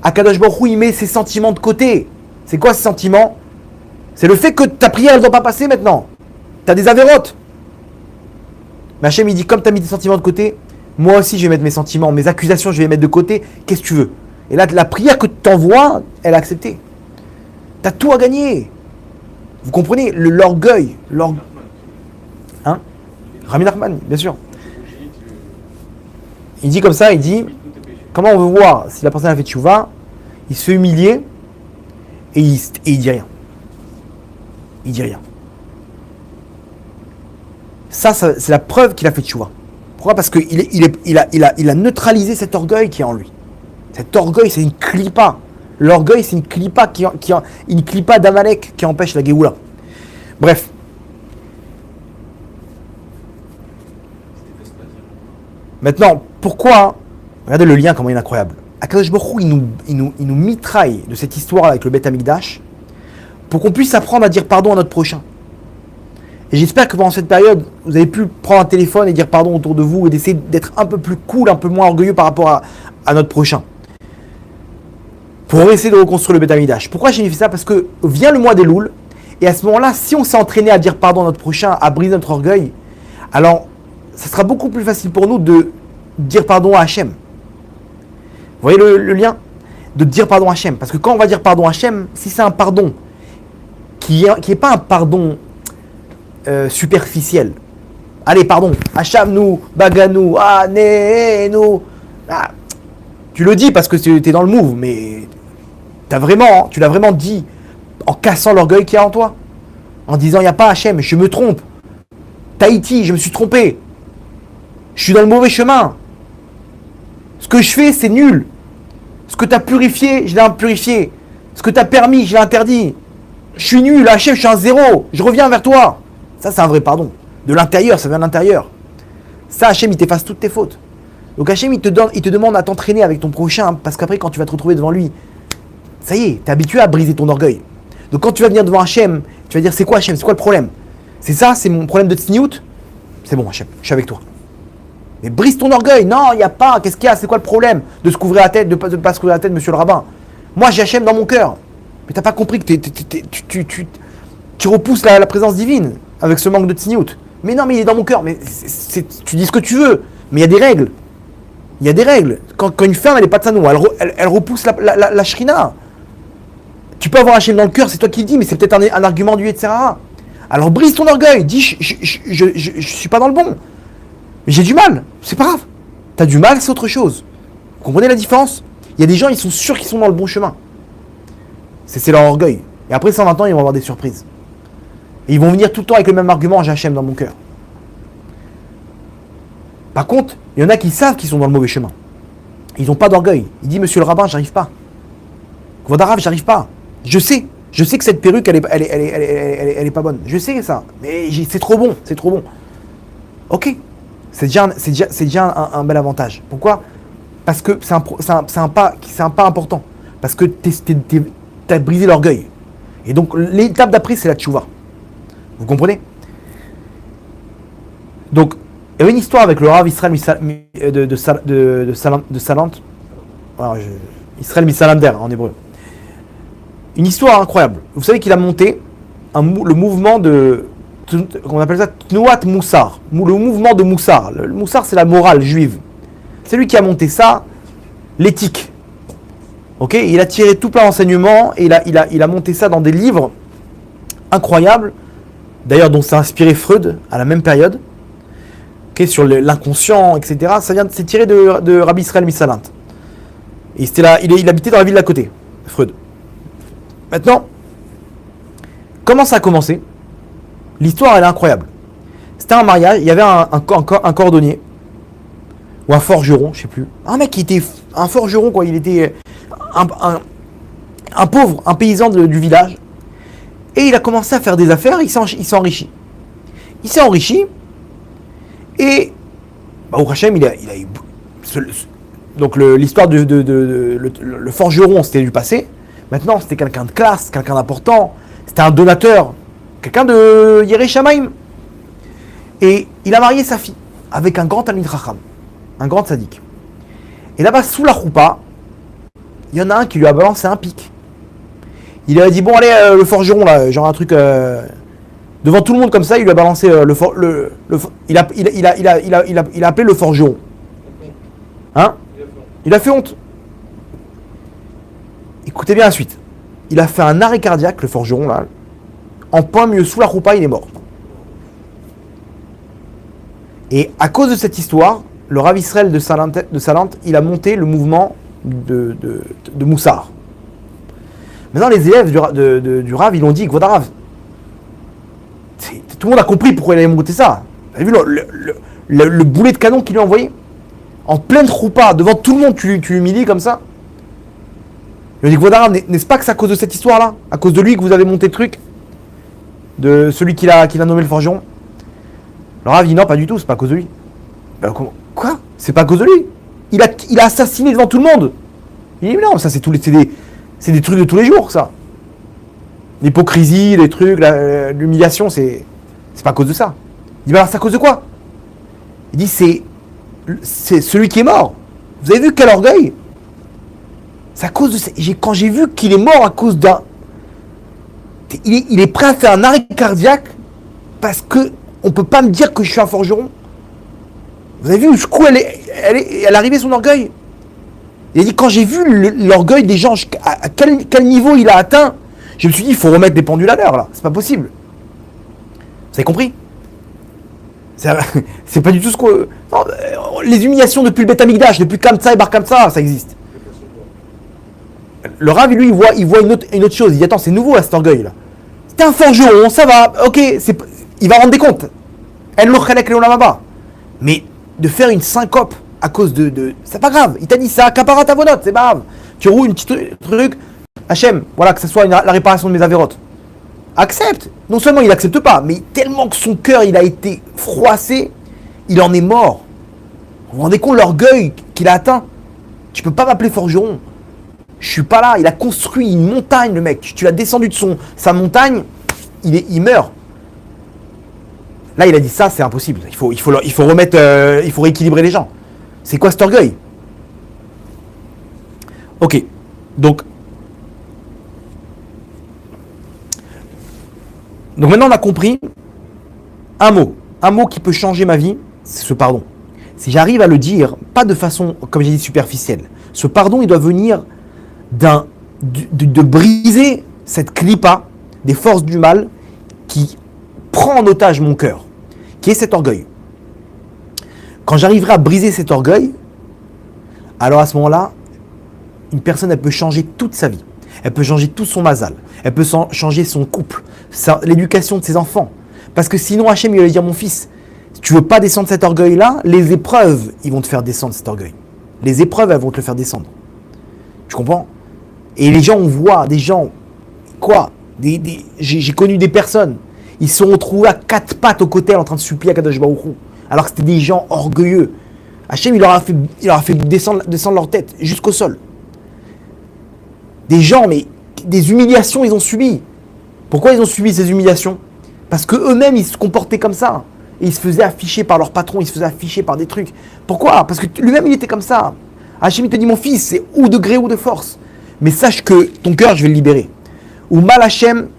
Akadosh Baruch Hu, il met ses sentiments de côté. C'est quoi ce sentiment? C'est le fait que ta prière ne doit pas passer maintenant. Tu as des avérotes. Mais Hachem, il dit, comme tu as mis tes sentiments de côté, moi aussi je vais mettre mes sentiments, mes accusations, je vais les mettre de côté. Qu'est-ce que tu veux? Et là, la prière que tu t'envoies, elle est acceptée. Tu as tout à gagner. Vous comprenez? L'orgueil. Hein? Rami Nachman, bien sûr. Il dit comme ça, il dit, comment on veut voir si la personne a fait tchouva? Il se fait humilier. Et il dit rien. Il dit rien. Ça c'est la preuve qu'il a fait tchouva. Pourquoi? Parce qu'il a neutralisé cet orgueil qui est en lui. Cet orgueil, c'est une clipa. L'orgueil, c'est une clipa une clipa d'Amalek qui empêche la Géoula. Bref. Maintenant, pourquoi? Regardez le lien, comment il est incroyable. Akadosh Baruch Hu, il nous mitraille de cette histoire avec le Beth Amikdash pour qu'on puisse apprendre à dire pardon à notre prochain. Et j'espère que pendant cette période, vous avez pu prendre un téléphone et dire pardon autour de vous et d'essayer d'être un peu plus cool, un peu moins orgueilleux par rapport à notre prochain. Pour essayer de reconstruire le Beth Amikdash. Pourquoi j'ai fait ça? Parce que vient le mois des Louls, et à ce moment-là, si on s'est entraîné à dire pardon à notre prochain, à briser notre orgueil, alors ça sera beaucoup plus facile pour nous de dire pardon à Hachem. Vous voyez le lien? De dire pardon à Hachem. Parce que quand on va dire pardon à Hachem, si c'est un pardon qui est pas un pardon superficiel. Allez, pardon, Hacham nous, Baganou, nous. Ah, tu le dis parce que tu es dans le move, mais tu l'as vraiment dit en cassant l'orgueil qu'il y a en toi. En disant, il n'y a pas Hachem, je me trompe. Tahiti, je me suis trompé. Je suis dans le mauvais chemin. Ce que je fais, c'est nul. Ce que tu as purifié, je l'ai impurifié. Ce que tu as permis, je l'ai interdit. Je suis nul, Hachem, je suis un zéro. Je reviens vers toi. Ça, c'est un vrai pardon. De l'intérieur, ça vient de l'intérieur. Ça, Hachem, il t'efface toutes tes fautes. Donc Hachem, il te demande à t'entraîner avec ton prochain, parce qu'après, quand tu vas te retrouver devant lui, ça y est, t'es habitué à briser ton orgueil. Donc quand tu vas venir devant Hachem, tu vas dire, c'est quoi Hachem, c'est quoi le problème? C'est ça, c'est mon problème de tsniout? C'est bon Hachem, je suis avec toi. Mais brise ton orgueil. Non, il n'y a pas. Qu'est-ce qu'il y a? C'est quoi le problème de se couvrir la tête, de ne pas se couvrir la tête, monsieur le rabbin? Moi, j'ai Hachem dans mon cœur. Mais t'as pas compris que tu repousses la présence divine avec ce manque de tsniout. Mais non, mais il est dans mon cœur. Mais tu dis ce que tu veux. Mais il y a des règles. Il y a des règles. Quand une femme, elle est pas tsanoua, elle repousse la shrina. Tu peux avoir Hachem dans le cœur, c'est toi qui le dis, mais c'est peut-être un argument du Yetzirah. Alors brise ton orgueil, dis je suis pas dans le bon. Mais j'ai du mal, c'est pas grave. T'as du mal, c'est autre chose. Vous comprenez la différence? Il y a des gens, ils sont sûrs qu'ils sont dans le bon chemin. C'est leur orgueil. Et après 120 ans, ils vont avoir des surprises. Et ils vont venir tout le temps avec le même argument, j'ai Hachem dans mon cœur. Par contre, il y en a qui savent qu'ils sont dans le mauvais chemin. Ils n'ont pas d'orgueil. Il dit, monsieur le rabbin, j'arrive pas. Vodarav, j'arrive pas. Je sais que cette perruque, elle est pas bonne. Je sais ça. Mais c'est trop bon, c'est trop bon. Ok. C'est déjà un bel avantage. Pourquoi? Parce que c'est un pas important. Parce que t'as brisé l'orgueil. Et donc, l'étape d'après, c'est la tchouva. Vous comprenez? Donc, il y avait une histoire avec le Rav Israël de Salant. Alors, Israël Misalander en hébreu. Une histoire incroyable. Vous savez qu'il a monté le mouvement de... On appelle ça Tnouat Moussar. Le mouvement de Moussar. Le Moussar, c'est la morale juive. C'est lui qui a monté ça, l'éthique. Ok, il a tiré tout plein d'enseignements et il a monté ça dans des livres incroyables. D'ailleurs, dont s'est inspiré Freud à la même période. Okay, sur l'inconscient, etc. C'est tiré de Rabbi Israël Misalant. Et il habitait dans la ville d'à côté, Freud. Maintenant, comment ça a commencé? L'histoire, elle est incroyable. C'était un mariage, il y avait un cordonnier, ou un forgeron, je sais plus. Un mec qui était un forgeron, quoi. Il était un pauvre, un paysan du village. Et il a commencé à faire des affaires, il s'est enrichi. Il s'est enrichi, et au Hachem, il a eu... Donc l'histoire le forgeron, c'était du passé. Maintenant, c'était quelqu'un de classe, quelqu'un d'important. C'était un donateur, quelqu'un de Yerei Shamaim. Et il a marié sa fille avec un grand Talmid Chacham, un grand tzaddik. Et là-bas, sous la choupa, il y en a un qui lui a balancé un pic. Il lui a dit, bon allez, le forgeron, là, genre un truc... devant tout le monde comme ça, il lui a balancé il a appelé le forgeron. Hein? Il a fait honte. Écoutez bien la suite. Il a fait un arrêt cardiaque, le forgeron, là. En plein milieu, sous la choupa, il est mort. Et à cause de cette histoire, le Rav Israël de Salant, il a monté le mouvement de Moussar. Maintenant, les élèves du Rav, ils l'ont dit, Vodarav, tout le monde a compris pourquoi il avait monté ça. Vous avez vu le boulet de canon qu'il lui a envoyé? En pleine choupa, devant tout le monde, tu l'humilies comme ça. Il a dit, Vodarav, n'est-ce pas que c'est à cause de cette histoire-là? À cause de lui que vous avez monté le truc? De celui qu'il a nommé le forgeron? Le Rav dit, non, pas du tout, c'est pas à cause de lui. Ben, quoi? C'est pas à cause de lui? Il a assassiné devant tout le monde. Il dit, mais non, ça c'est des trucs de tous les jours, ça. L'hypocrisie, les trucs, l'humiliation, c'est pas à cause de ça. Il dit, bah alors c'est à cause de quoi? Il dit, c'est celui qui est mort. Vous avez vu quel orgueil? C'est à cause de ça. Quand j'ai vu qu'il est mort à cause d'un... Il est prêt à faire un arrêt cardiaque parce que on peut pas me dire que je suis un forgeron. Vous avez vu jusqu'où elle arrivait son orgueil? Il a dit, quand j'ai vu l'orgueil des gens, à quel niveau il a atteint, je me suis dit, il faut remettre des pendules à l'heure, là. C'est pas possible. Vous avez compris? C'est pas du tout ce qu'on... Non, les humiliations depuis le Beth Amikdash, depuis Kamsa et Bar Kamsa, ça existe. Le Rav, lui, il voit une autre chose. Il dit, attends, c'est nouveau, là, cet orgueil-là. C'était un forgeron, ça va, ok, il va rendre des comptes. Elle l'ochelek leolamaba. Mais de faire une syncope à cause de... C'est pas grave. Il t'a dit ça, kapara tavonot, c'est pas grave. Tu roules une petite truc. Hachem, voilà, que ce soit la réparation de mes avérotes. Accepte. Non seulement il accepte pas, mais tellement que son cœur, il a été froissé, il en est mort. Vous vous rendez compte l'orgueil qu'il a atteint? Tu peux pas m'appeler forgeron. Je suis pas là. Il a construit une montagne, le mec. Tu l'as descendu de sa montagne, il meurt. Là, il a dit ça, c'est impossible. Il faut remettre, il faut rééquilibrer les gens. C'est quoi cet orgueil? Ok. Donc maintenant, on a compris un mot qui peut changer ma vie, c'est ce pardon. si j'arrive à le dire, pas de façon, comme j'ai dit, superficielle, ce pardon, il doit venir de briser cette clipa des forces du mal qui prend en otage mon cœur, qui est cet orgueil. Quand j'arriverai à briser cet orgueil, alors à ce moment-là, une personne, elle peut changer toute sa vie. Elle peut changer tout son mazal. Elle peut changer son couple, l'éducation de ses enfants. Parce que sinon, Hachem, il va dire, mon fils, si tu veux pas descendre cet orgueil-là, les épreuves, ils vont te faire descendre cet orgueil. Les épreuves, elles vont te le faire descendre. Tu comprends? Et les gens, on voit des gens, quoi? J'ai connu des personnes, ils se sont retrouvés à 4 pattes au côté en train de supplier à Kadosh Baruch Hu, alors que c'était des gens orgueilleux. Hachem, il leur a fait descendre leur tête jusqu'au sol. Des gens, mais des humiliations, ils ont subi. Pourquoi ils ont subi ces humiliations? Parce qu'eux-mêmes, ils se comportaient comme ça. Et ils se faisaient afficher par leur patron, ils se faisaient afficher par des trucs. Pourquoi? Parce que lui-même, il était comme ça. Hachem, il te dit, mon fils, c'est ou de gré ou de force. Mais sache que ton cœur, je vais le libérer. Ou mal Hachem,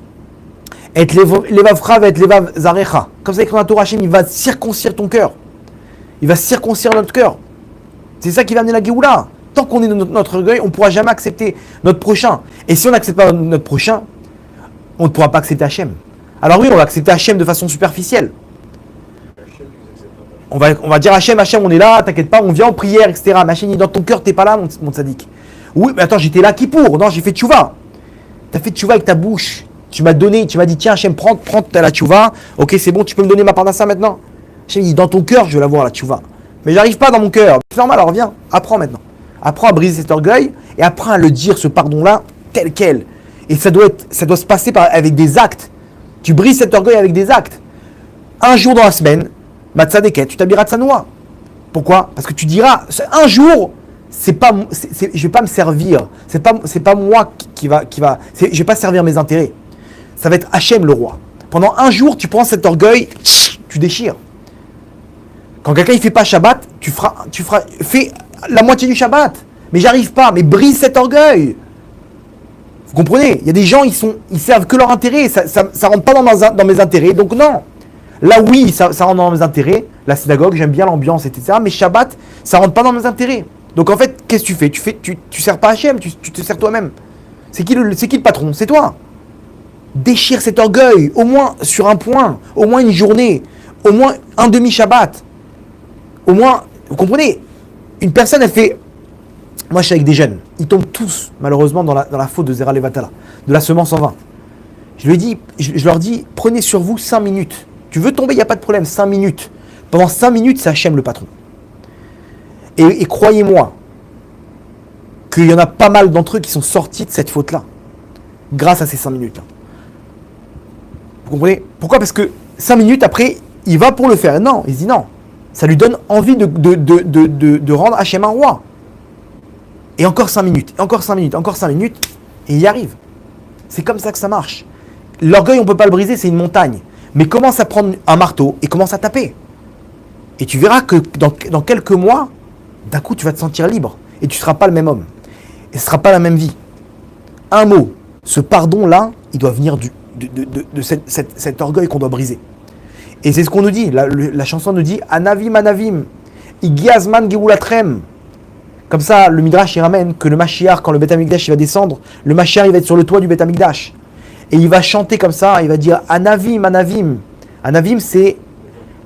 et levavra va être levav zarecha. Comme ça, écrit dans la Torah, Hachem, il va circoncire ton cœur. Il va circoncire notre cœur. C'est ça qui va amener la Géoula. Tant qu'on est dans notre orgueil, on ne pourra jamais accepter notre prochain. Et si on n'accepte pas notre prochain, on ne pourra pas accepter Hachem. Alors oui, on va accepter Hachem de façon superficielle. On va dire Hachem, on est là, t'inquiète pas, on vient en prière, etc. Mais Hachem, dans ton cœur, t'es pas là, mon tzaddik. Oui, mais attends, j'étais là qui pour? Non, j'ai fait tchouva. T'as fait tchouva avec ta bouche. Tu m'as dit, tiens Hachem, prends la tchouva. Ok, c'est bon, tu peux me donner ma parnassa maintenant? Hachem dit, dans ton cœur, je veux l'avoir la tchouva. Mais j'arrive pas dans mon cœur. C'est normal, alors viens, apprends maintenant. Apprends à briser cet orgueil et apprends à le dire, ce pardon-là, tel quel. Et ça doit se passer avec des actes. Tu brises cet orgueil avec des actes. Un jour dans la semaine, Matzadeket, tu t'habilleras de Sanoa. Pourquoi? Parce que tu diras, un jour, je vais pas me servir. C'est pas moi qui va, je vais pas servir mes intérêts. Ça va être Hachem le roi. Pendant un jour, tu prends cet orgueil, tu déchires. Quand quelqu'un il fait pas Shabbat, fais la moitié du Shabbat. Mais j'arrive pas, mais brise cet orgueil. Vous comprenez? Il y a des gens, ils servent que leur intérêt. Ça rentre pas dans mes intérêts, donc non. Là, oui, ça rentre dans mes intérêts. La synagogue, j'aime bien l'ambiance, etc. Mais Shabbat, ça rentre pas dans mes intérêts. Donc en fait, qu'est-ce que tu fais? Tu sers pas Hachem, tu te sers toi-même. C'est qui le patron? C'est toi. Déchire cet orgueil, au moins sur un point, au moins une journée, au moins un demi-Shabbat. Au moins, vous comprenez? Une personne, elle fait... Moi, je suis avec des jeunes. Ils tombent tous, malheureusement, dans la faute de Zera Levatala, de la semence en vain. Je leur dis, prenez sur vous 5 minutes. Tu veux tomber, il n'y a pas de problème, 5 minutes. Pendant 5 minutes, c'est Hachem le patron. Et croyez-moi, qu'il y en a pas mal d'entre eux qui sont sortis de cette faute-là, grâce à ces 5 minutes-là. Vous comprenez? Pourquoi? Parce que 5 minutes après, il va pour le faire. Non, il se dit non. Ça lui donne envie de rendre Hachem un roi. Et encore 5 minutes, et encore 5 minutes, encore 5 minutes, et il y arrive. C'est comme ça que ça marche. L'orgueil, on ne peut pas le briser, c'est une montagne. Mais commence à prendre un marteau et commence à taper. Et tu verras que dans quelques mois, d'un coup, tu vas te sentir libre. Et tu ne seras pas le même homme. Et ce ne sera pas la même vie. Un mot, ce pardon-là, il doit venir de cet orgueil qu'on doit briser. Et c'est ce qu'on nous dit. La chanson nous dit « Anavim, Anavim, Igiazman Geoulatrem » Comme ça, le Midrash, il ramène que le Mashiach, quand le Beth Amikdash il va descendre, le Mashiach, il va être sur le toit du Beth Amikdash. Et il va chanter comme ça, il va dire Anavim, Anavim. Anavim, c'est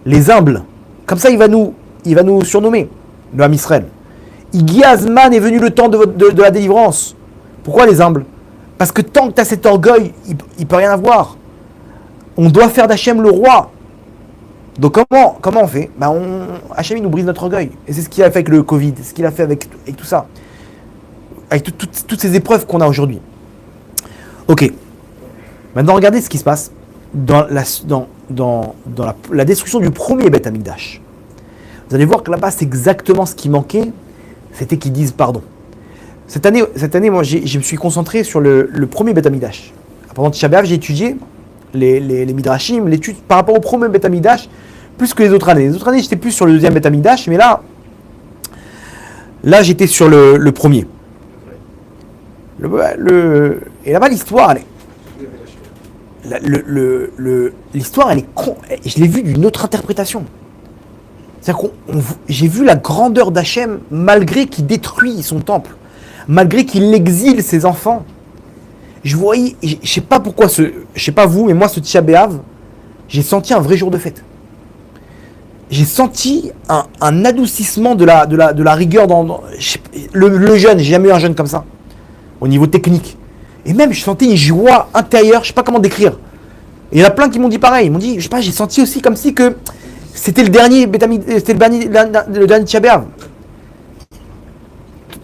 les humbles. Comme ça, il va nous surnommer, le Ham Israël. Igiazman est venu le temps de la délivrance. Pourquoi les humbles? Parce que tant que tu as cet orgueil, il ne peut rien avoir. On doit faire d'Hachem le roi. Donc comment on fait? Hachem, il nous brise notre orgueil. Et c'est ce qu'il a fait avec le Covid, ce qu'il a fait avec tout ça. Avec toutes ces épreuves qu'on a aujourd'hui. Ok. Maintenant, regardez ce qui se passe dans la destruction du premier Beth Amikdash. Vous allez voir que là-bas, c'est exactement ce qui manquait, c'était qu'ils disent pardon. Cette année, moi, je me suis concentré sur le premier Beth Amikdash. Pendant Tisha B'Av, j'ai étudié les Midrashim, l'étude par rapport au premier Beth Amikdash, plus que les autres années. Les autres années, j'étais plus sur le deuxième Beth Amikdash, mais là, j'étais sur le premier. Et là-bas, l'histoire, l'histoire, elle est con. Je l'ai vue d'une autre interprétation. C'est-à-dire j'ai vu la grandeur d'Hachem malgré qu'il détruit son temple, malgré qu'il exile ses enfants. Je voyais, je sais pas pourquoi, je sais pas vous, mais moi ce Tisha B'Av, j'ai senti un vrai jour de fête. J'ai senti un adoucissement de la rigueur le jeûne. J'ai jamais eu un jeûne comme ça, au niveau technique. Et même, je sentais une joie intérieure, je sais pas comment décrire. Et il y en a plein qui m'ont dit pareil. Ils m'ont dit, je sais pas, j'ai senti aussi comme si que c'était le dernier Tisha B'Av.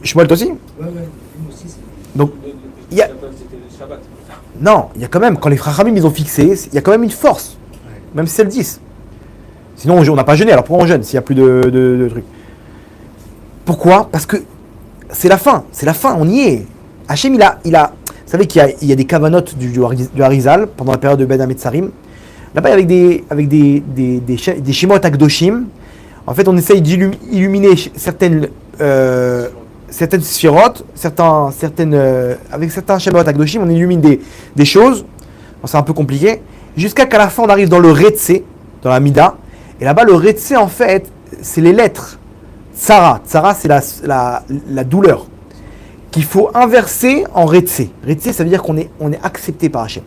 Shmuel, toi aussi? Ouais, moi aussi, c'est. Donc, il y a... C'était le Shabbat. Non, il y a quand même, quand les Chachamim ils ont fixé, il y a quand même une force, même si c'est le 10. Sinon, on n'a pas jeûné, alors pourquoi on jeûne s'il n'y a plus de trucs? Pourquoi? Parce que c'est la fin, on y est. Hachem, il a vous savez qu'il y a des cavanotes du Harizal pendant la période de Ben Hametzarim. Là-bas, avec des Shemot Akdoshim, en fait, on essaye d'illuminer certaines sphirotes, avec certains Shemot Akdoshim, on illumine des choses. Bon, c'est un peu compliqué. Jusqu'à qu'à la fin, on arrive dans le Retse, dans la Mida. Et là-bas, le Retse, en fait, c'est les lettres. Tsara, c'est la douleur. Qu'il faut inverser en Retse. Retse, ça veut dire qu'on est accepté par Hachem.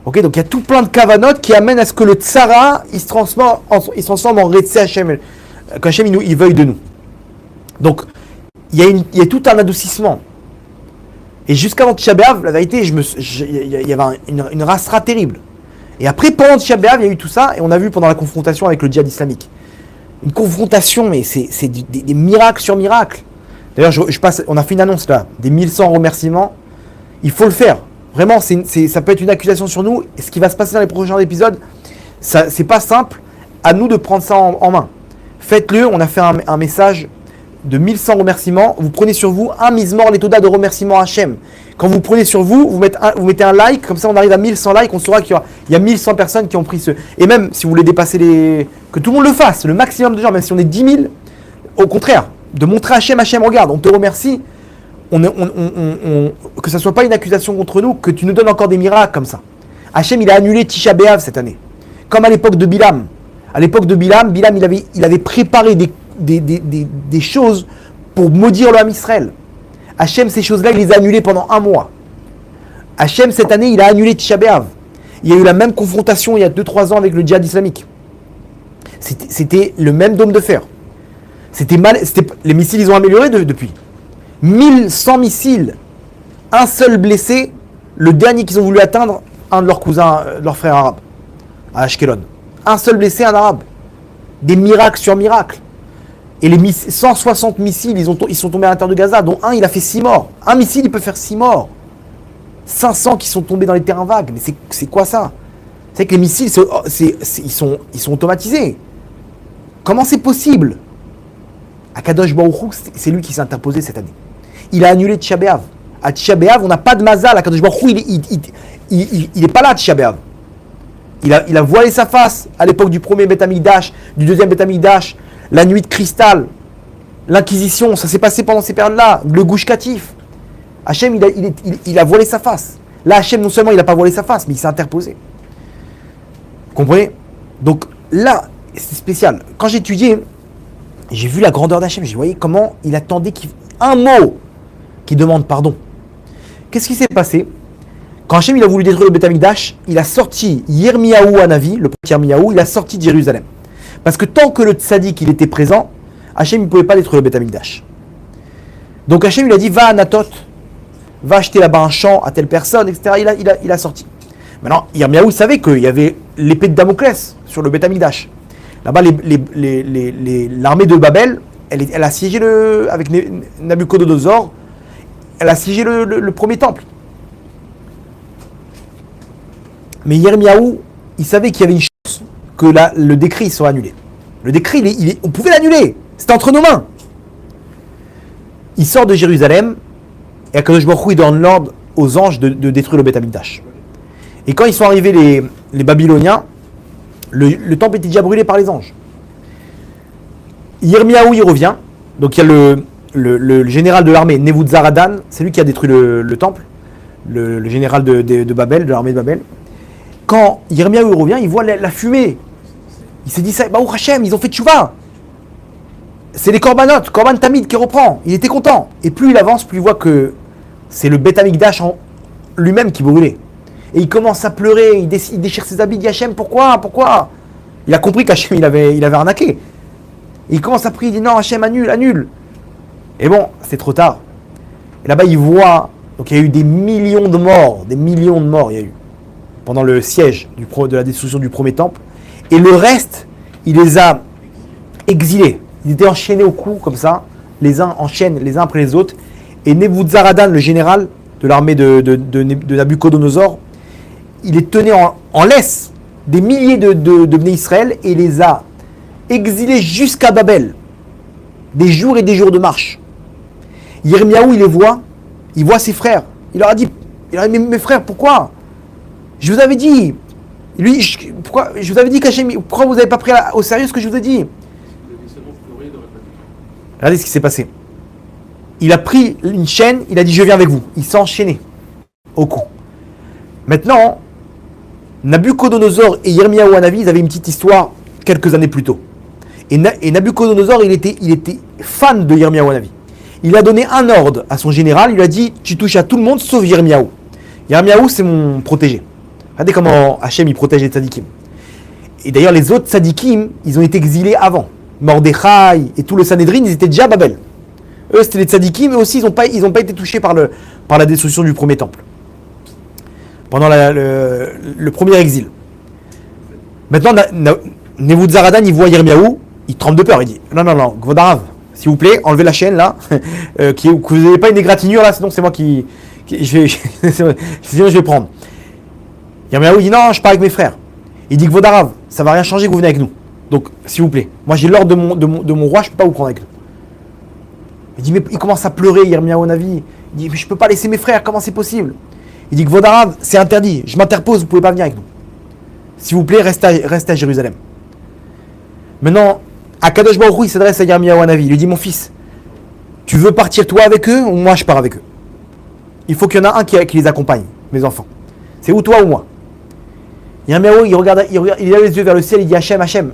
Ok, donc il y a tout plein de kavanotes qui amènent à ce que le Tsara, il se transforme en Retse Hachem. Qu'Hachem, il veuille de nous. Donc, il y a tout un adoucissement. Et jusqu'avant Tisha B'Av, la vérité, il y avait une rasra terrible. Et après, pendant Tisha B'Av, il y a eu tout ça, et on a vu pendant la confrontation avec le djihad islamique. Une confrontation, mais c'est des miracles sur miracles. D'ailleurs, on a fait une annonce là, des 1100 remerciements. Il faut le faire. Vraiment, ça peut être une accusation sur nous. Et ce qui va se passer dans les prochains épisodes, c'est pas simple. À nous de prendre ça en main. Faites-le. On a fait un message de 1100 remerciements. Vous prenez sur vous un Mizmor Letoda de remerciements à Hachem. Quand vous prenez sur vous, vous mettez un like. Comme ça, on arrive à 1100 likes. On saura qu'il y a 1100 personnes qui ont pris ce. Et même si vous voulez dépasser que tout le monde le fasse, le maximum de gens, même si on est 10 000, au contraire. De montrer à Hachem, regarde, on te remercie, que ça ne soit pas une accusation contre nous, que tu nous donnes encore des miracles comme ça. Hachem, il a annulé Tisha B'Av cette année. Comme à l'époque de Bilam. À l'époque de Bilam, il avait préparé des choses pour maudire le Ham Israël. Hachem, ces choses-là, il les a annulées pendant un mois. Hachem, cette année, il a annulé Tisha B'Av. Il y a eu la même confrontation il y a 2-3 ans avec le djihad islamique. C'était le même dôme de fer. Les missiles, ils ont amélioré depuis. 1100 missiles. Un seul blessé. Le dernier qu'ils ont voulu atteindre, un de leurs cousins, leurs frères arabes, à Ashkelon. Un seul blessé, un arabe. Des miracles sur miracles. Et les 160 missiles, ils sont tombés à l'intérieur de Gaza, dont un, il a fait 6 morts. Un missile, il peut faire 6 morts. 500 qui sont tombés dans les terrains vagues. Mais c'est quoi ça? C'est que les missiles, ils sont automatisés. Comment c'est possible? Akadosh Baruch Hu, c'est lui qui s'est interposé cette année. Il a annulé Tisha B'Av. À Tisha B'Av, on n'a pas de mazal. Akadosh Baruch Hu, il n'est pas là à Tisha B'Av. Il a voilé sa face à l'époque du premier Beth Amikdash, du deuxième Beth Amikdash, la nuit de cristal, l'Inquisition, ça s'est passé pendant ces périodes-là, le Gush Katif. Hachem, il a voilé sa face. Là, Hachem, non seulement il n'a pas voilé sa face, mais il s'est interposé. Vous comprenez? Donc là, c'est spécial. Quand j'ai étudié, j'ai vu la grandeur d'Hachem, j'ai voyé comment il attendait un mot qui demande pardon. Qu'est-ce qui s'est passé? Quand Hachem il a voulu détruire le Beth Amikdash, il a sorti Yirmiyahu Hanavi, le prophète Yirmiyahu, il a sorti de Jérusalem. Parce que tant que le tzaddik il était présent, Hachem ne pouvait pas détruire le Beth Amikdash. Donc Hachem il a dit va à Natot, va acheter là-bas un champ à telle personne, etc. Il a sorti. Maintenant, Yirmiyahu savait qu'il y avait l'épée de Damoclès sur le Beth Amikdash. Là-bas, l'armée de Babel, elle a siégé avec Nabucodonosor, elle a siégé le premier temple. Mais Yirmiyahu, il savait qu'il y avait une chance que le décret soit annulé. Le décret, on pouvait l'annuler. C'était entre nos mains. Il sort de Jérusalem, et Akadosh Baruch Hu, il donne l'ordre aux anges de détruire le Beth Amikdash. Et quand ils sont arrivés, les Babyloniens, le temple était déjà brûlé par les anges. Yirmiyahu, il revient. Donc il y a le général de l'armée, Nebuzaradan, c'est lui qui a détruit le temple. Le général de Babel, de l'armée de Babel. Quand Yirmiyahu revient, il voit la fumée. Il s'est dit ça, Baruch Hashem, ils ont fait tchouva. C'est les Korbanot, Korban Tamid qui reprend. Il était content. Et plus il avance, plus il voit que c'est le Beth Amikdash en lui-même qui brûlait. Et il commence à pleurer, il déchire ses habits, il dit Hachem, pourquoi Il a compris qu'Hachem, il avait arnaqué. Et il commence à prier, il dit non, Hachem, annule. Et bon, c'est trop tard. Et là-bas, il voit, donc il y a eu des millions de morts, il y a eu, pendant le siège de la destruction du premier temple. Et le reste, il les a exilés. Ils étaient enchaînés au cou, comme ça, les uns enchaînent les uns après les autres. Et Nebuzaradan, le général de l'armée de Nabucodonosor, il les tenait en laisse des milliers de Bnei Israël et les a exilés jusqu'à Babel. Des jours et des jours de marche. Yirmiyahu, il voit ses frères. Il leur a dit, mes frères, pourquoi? Je vous avais dit, pourquoi qu'Hachem, pourquoi vous n'avez pas pris au sérieux ce que je vous ai dit? Regardez ce qui s'est passé. Il a pris une chaîne, il a dit je viens avec vous. Il s'est enchaîné au cou. Maintenant, Nabucodonosor et Yirmiyahu Hanavi, ils avaient une petite histoire quelques années plus tôt. Et Nabucodonosor, il était fan de Yirmiyahu Hanavi. Il a donné un ordre à son général, il lui a dit tu touches à tout le monde sauf Yirmiyahu. Yirmiyahu, c'est mon protégé. Regardez comment Hachem il protège les tzadikim. Et d'ailleurs, les autres tzadikim, ils ont été exilés avant. Mordechai et tout le Sanhédrin, ils étaient déjà à Babel. Eux, c'était les tzadikim, mais aussi, ils n'ont pas été touchés par la destruction du premier temple. Pendant le premier exil. Maintenant, Nebuzaradan, il voit Yirmiyahu, il tremble de peur, il dit non, Gvodarav, s'il vous plaît, enlevez la chaîne là, que vous n'avez pas une égratignure là, sinon c'est moi sinon je vais prendre. Yirmiyahu dit non, je pars avec mes frères. Il dit Gvodarav, ça va rien changer que vous venez avec nous. Donc, s'il vous plaît, moi j'ai l'ordre de mon roi, je ne peux pas vous prendre avec nous. Il dit, mais il commence à pleurer, Yirmiyahu Hanavi. Il dit, mais je ne peux pas laisser mes frères, comment c'est possible? Il dit, Gvodarav, c'est interdit, je m'interpose, vous ne pouvez pas venir avec nous. S'il vous plaît, restez à Jérusalem. Maintenant, Akadosh Baruch Hu, il s'adresse à Yirmiyahu Hanavi. Il lui dit, mon fils, tu veux partir toi avec eux ou moi je pars avec eux? Il faut qu'il y en a un qui les accompagne, mes enfants. C'est ou toi ou moi? Yirmiyahu, il a les yeux vers le ciel, il dit, Hachem,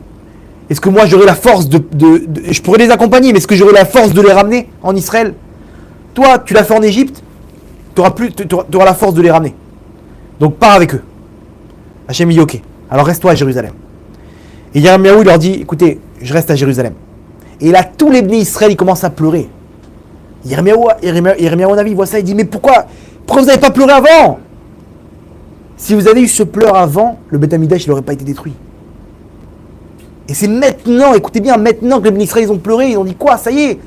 est-ce que moi j'aurai la force je pourrais les accompagner, mais est-ce que j'aurai la force de les ramener en Israël? Toi, tu l'as fait en Égypte, tu auras la force de les ramener. Donc pars avec eux. Hachem dit ok, alors reste-toi à Jérusalem. Et Yirmiyahu, il leur dit, écoutez, je reste à Jérusalem. Et là, tous les Bnei Israël, ils commencent à pleurer. Yirmiyahu Hanavi, il voit ça, il dit, mais pourquoi vous n'avez pas pleuré avant? Si vous avez eu ce pleur avant, le Beth Amikdash, il n'aurait pas été détruit. Et c'est maintenant, écoutez bien, maintenant que les Bnei Israël, ils ont pleuré, ils ont dit quoi? Ça y est,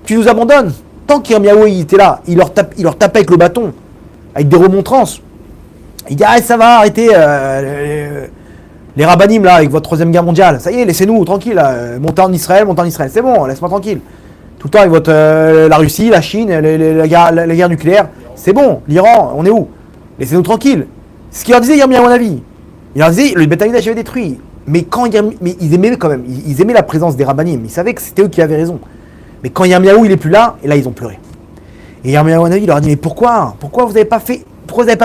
tu nous abandonnes. Tant qu'Yirmiyahu il était là, il leur tapait avec le bâton, avec des remontrances. Il dit, ça va, arrêtez les rabbinim là, avec votre troisième guerre mondiale. Ça y est, laissez-nous tranquille, là. Montez en Israël, c'est bon, laisse-moi tranquille. Tout le temps avec la Russie, la Chine, la guerre nucléaire, c'est bon, l'Iran, on est où? Laissez-nous tranquille. C'est ce qu'il leur disait Yirmiyahu Hanavi. Il leur disait, le Beth Amikdash avait détruit. Mais ils aimaient quand même, ils aimaient la présence des rabbinim. Ils savaient que c'était eux qui avaient raison. Mais quand Yirmiyahu il est plus là, et là ils ont pleuré. Et Yirmiyahu Hanavi leur a dit, mais pourquoi vous n'avez pas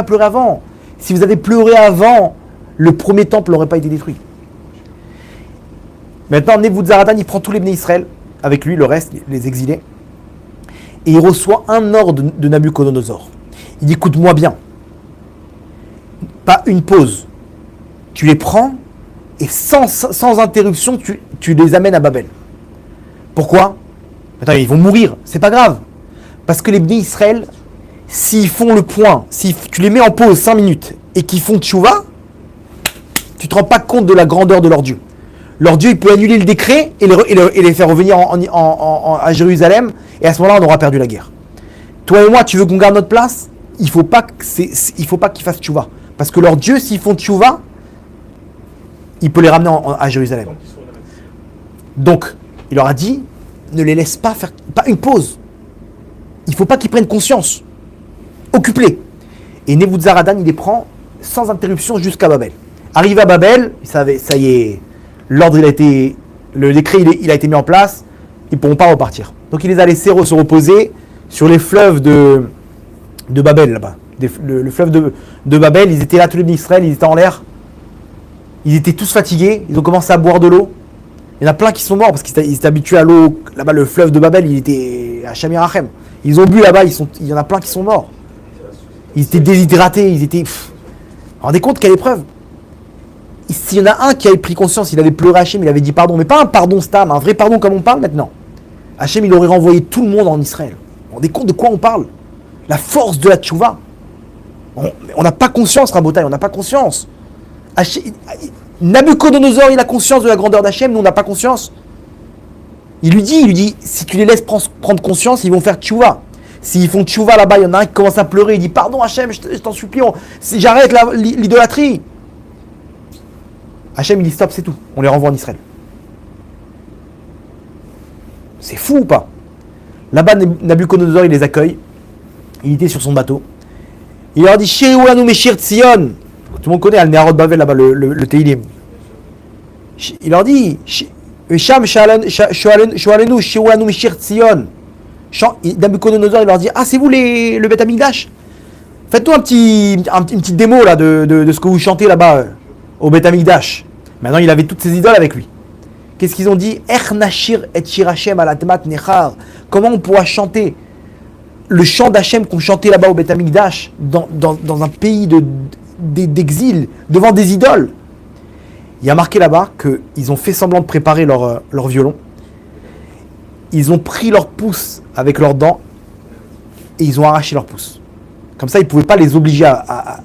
pleuré avant? Si vous avez pleuré avant, le premier temple n'aurait pas été détruit. Maintenant, Nebuzaradan, il prend tous les Bnei Israël, avec lui, le reste, les exilés, et il reçoit un ordre de Nabucodonosor. Il dit, écoute-moi bien, pas une pause, tu les prends, et sans interruption, tu les amènes à Babel. Pourquoi? Attends, ils vont mourir, c'est pas grave. Parce que les Bnei Israël, s'ils font le point, si tu les mets en pause 5 minutes et qu'ils font tchouva, tu te rends pas compte de la grandeur de leur Dieu. Leur Dieu, il peut annuler le décret et les faire revenir à Jérusalem, et à ce moment-là, on aura perdu la guerre. Toi et moi, tu veux qu'on garde notre place? Il faut pas qu'ils fassent tchouva. Parce que leur Dieu, s'ils font tchouva, il peut les ramener à Jérusalem. Donc, il leur a dit, ne les laisse pas faire, pas une pause. Il ne faut pas qu'ils prennent conscience. Occupe-les. Et Nebuzaradan, il les prend sans interruption jusqu'à Babel. Arrivé à Babel, ça y est, le décret il a été mis en place, ils ne pourront pas repartir. Donc il les a laissés se reposer sur les fleuves de Babel là-bas. Le fleuve de Babel, ils étaient là, tous les Bnei Israël, ils étaient en l'air. Ils étaient tous fatigués, ils ont commencé à boire de l'eau. Il y en a plein qui sont morts parce qu'ils étaient habitués à l'eau. Là-bas, le fleuve de Babel, il était à Shamir Hachem. Ils ont bu là-bas, il y en a plein qui sont morts. Ils étaient déshydratés, ils étaient... Vous vous rendez compte quelle épreuve? S'il y en a un qui avait pris conscience, il avait pleuré à Hachem, il avait dit pardon, mais pas un pardon stam, un vrai pardon comme on parle maintenant. Hachem, il aurait renvoyé tout le monde en Israël. Vous vous rendez compte de quoi on parle? La force de la tchouva. On n'a pas conscience, Rabotai, on n'a pas conscience. Nabucodonosor, il a conscience de la grandeur d'Hachem, nous on n'a pas conscience. Il lui dit, si tu les laisses prendre conscience, ils vont faire tchouva. S'ils font tchouva là-bas, il y en a un qui commence à pleurer, il dit pardon Hachem, je t'en supplie, j'arrête l'idolâtrie. Hachem il dit stop, c'est tout, on les renvoie en Israël. C'est fou ou pas? Là-bas, Nabucodonosor il les accueille, il était sur son bateau. Il leur dit She'ulanu Meshir Tzion. Tout le monde connaît Al-Neharot Bavel là-bas, le Teilim. Il leur dit Sham Shoalenu She'ulanu Meshir Tzion. Nabucodonosor il leur dit ah c'est vous le Beth Amikdash? Faites-nous une petite démo là de ce que vous chantez là-bas au Beth Amikdash. Maintenant il avait toutes ses idoles avec lui. Qu'est-ce qu'ils ont dit? Ernashir et Shir Hashem al Atmat Nechar. Comment on pourra chanter le chant d'Hachem qu'on chantait là-bas au Beth Amikdash dans un pays d'exil devant des idoles? Il y a marqué là-bas qu'ils ont fait semblant de préparer leur violon. Ils ont pris leur pouce avec leurs dents et ils ont arraché leur pouce. Comme ça, ils ne pouvaient pas les obliger à...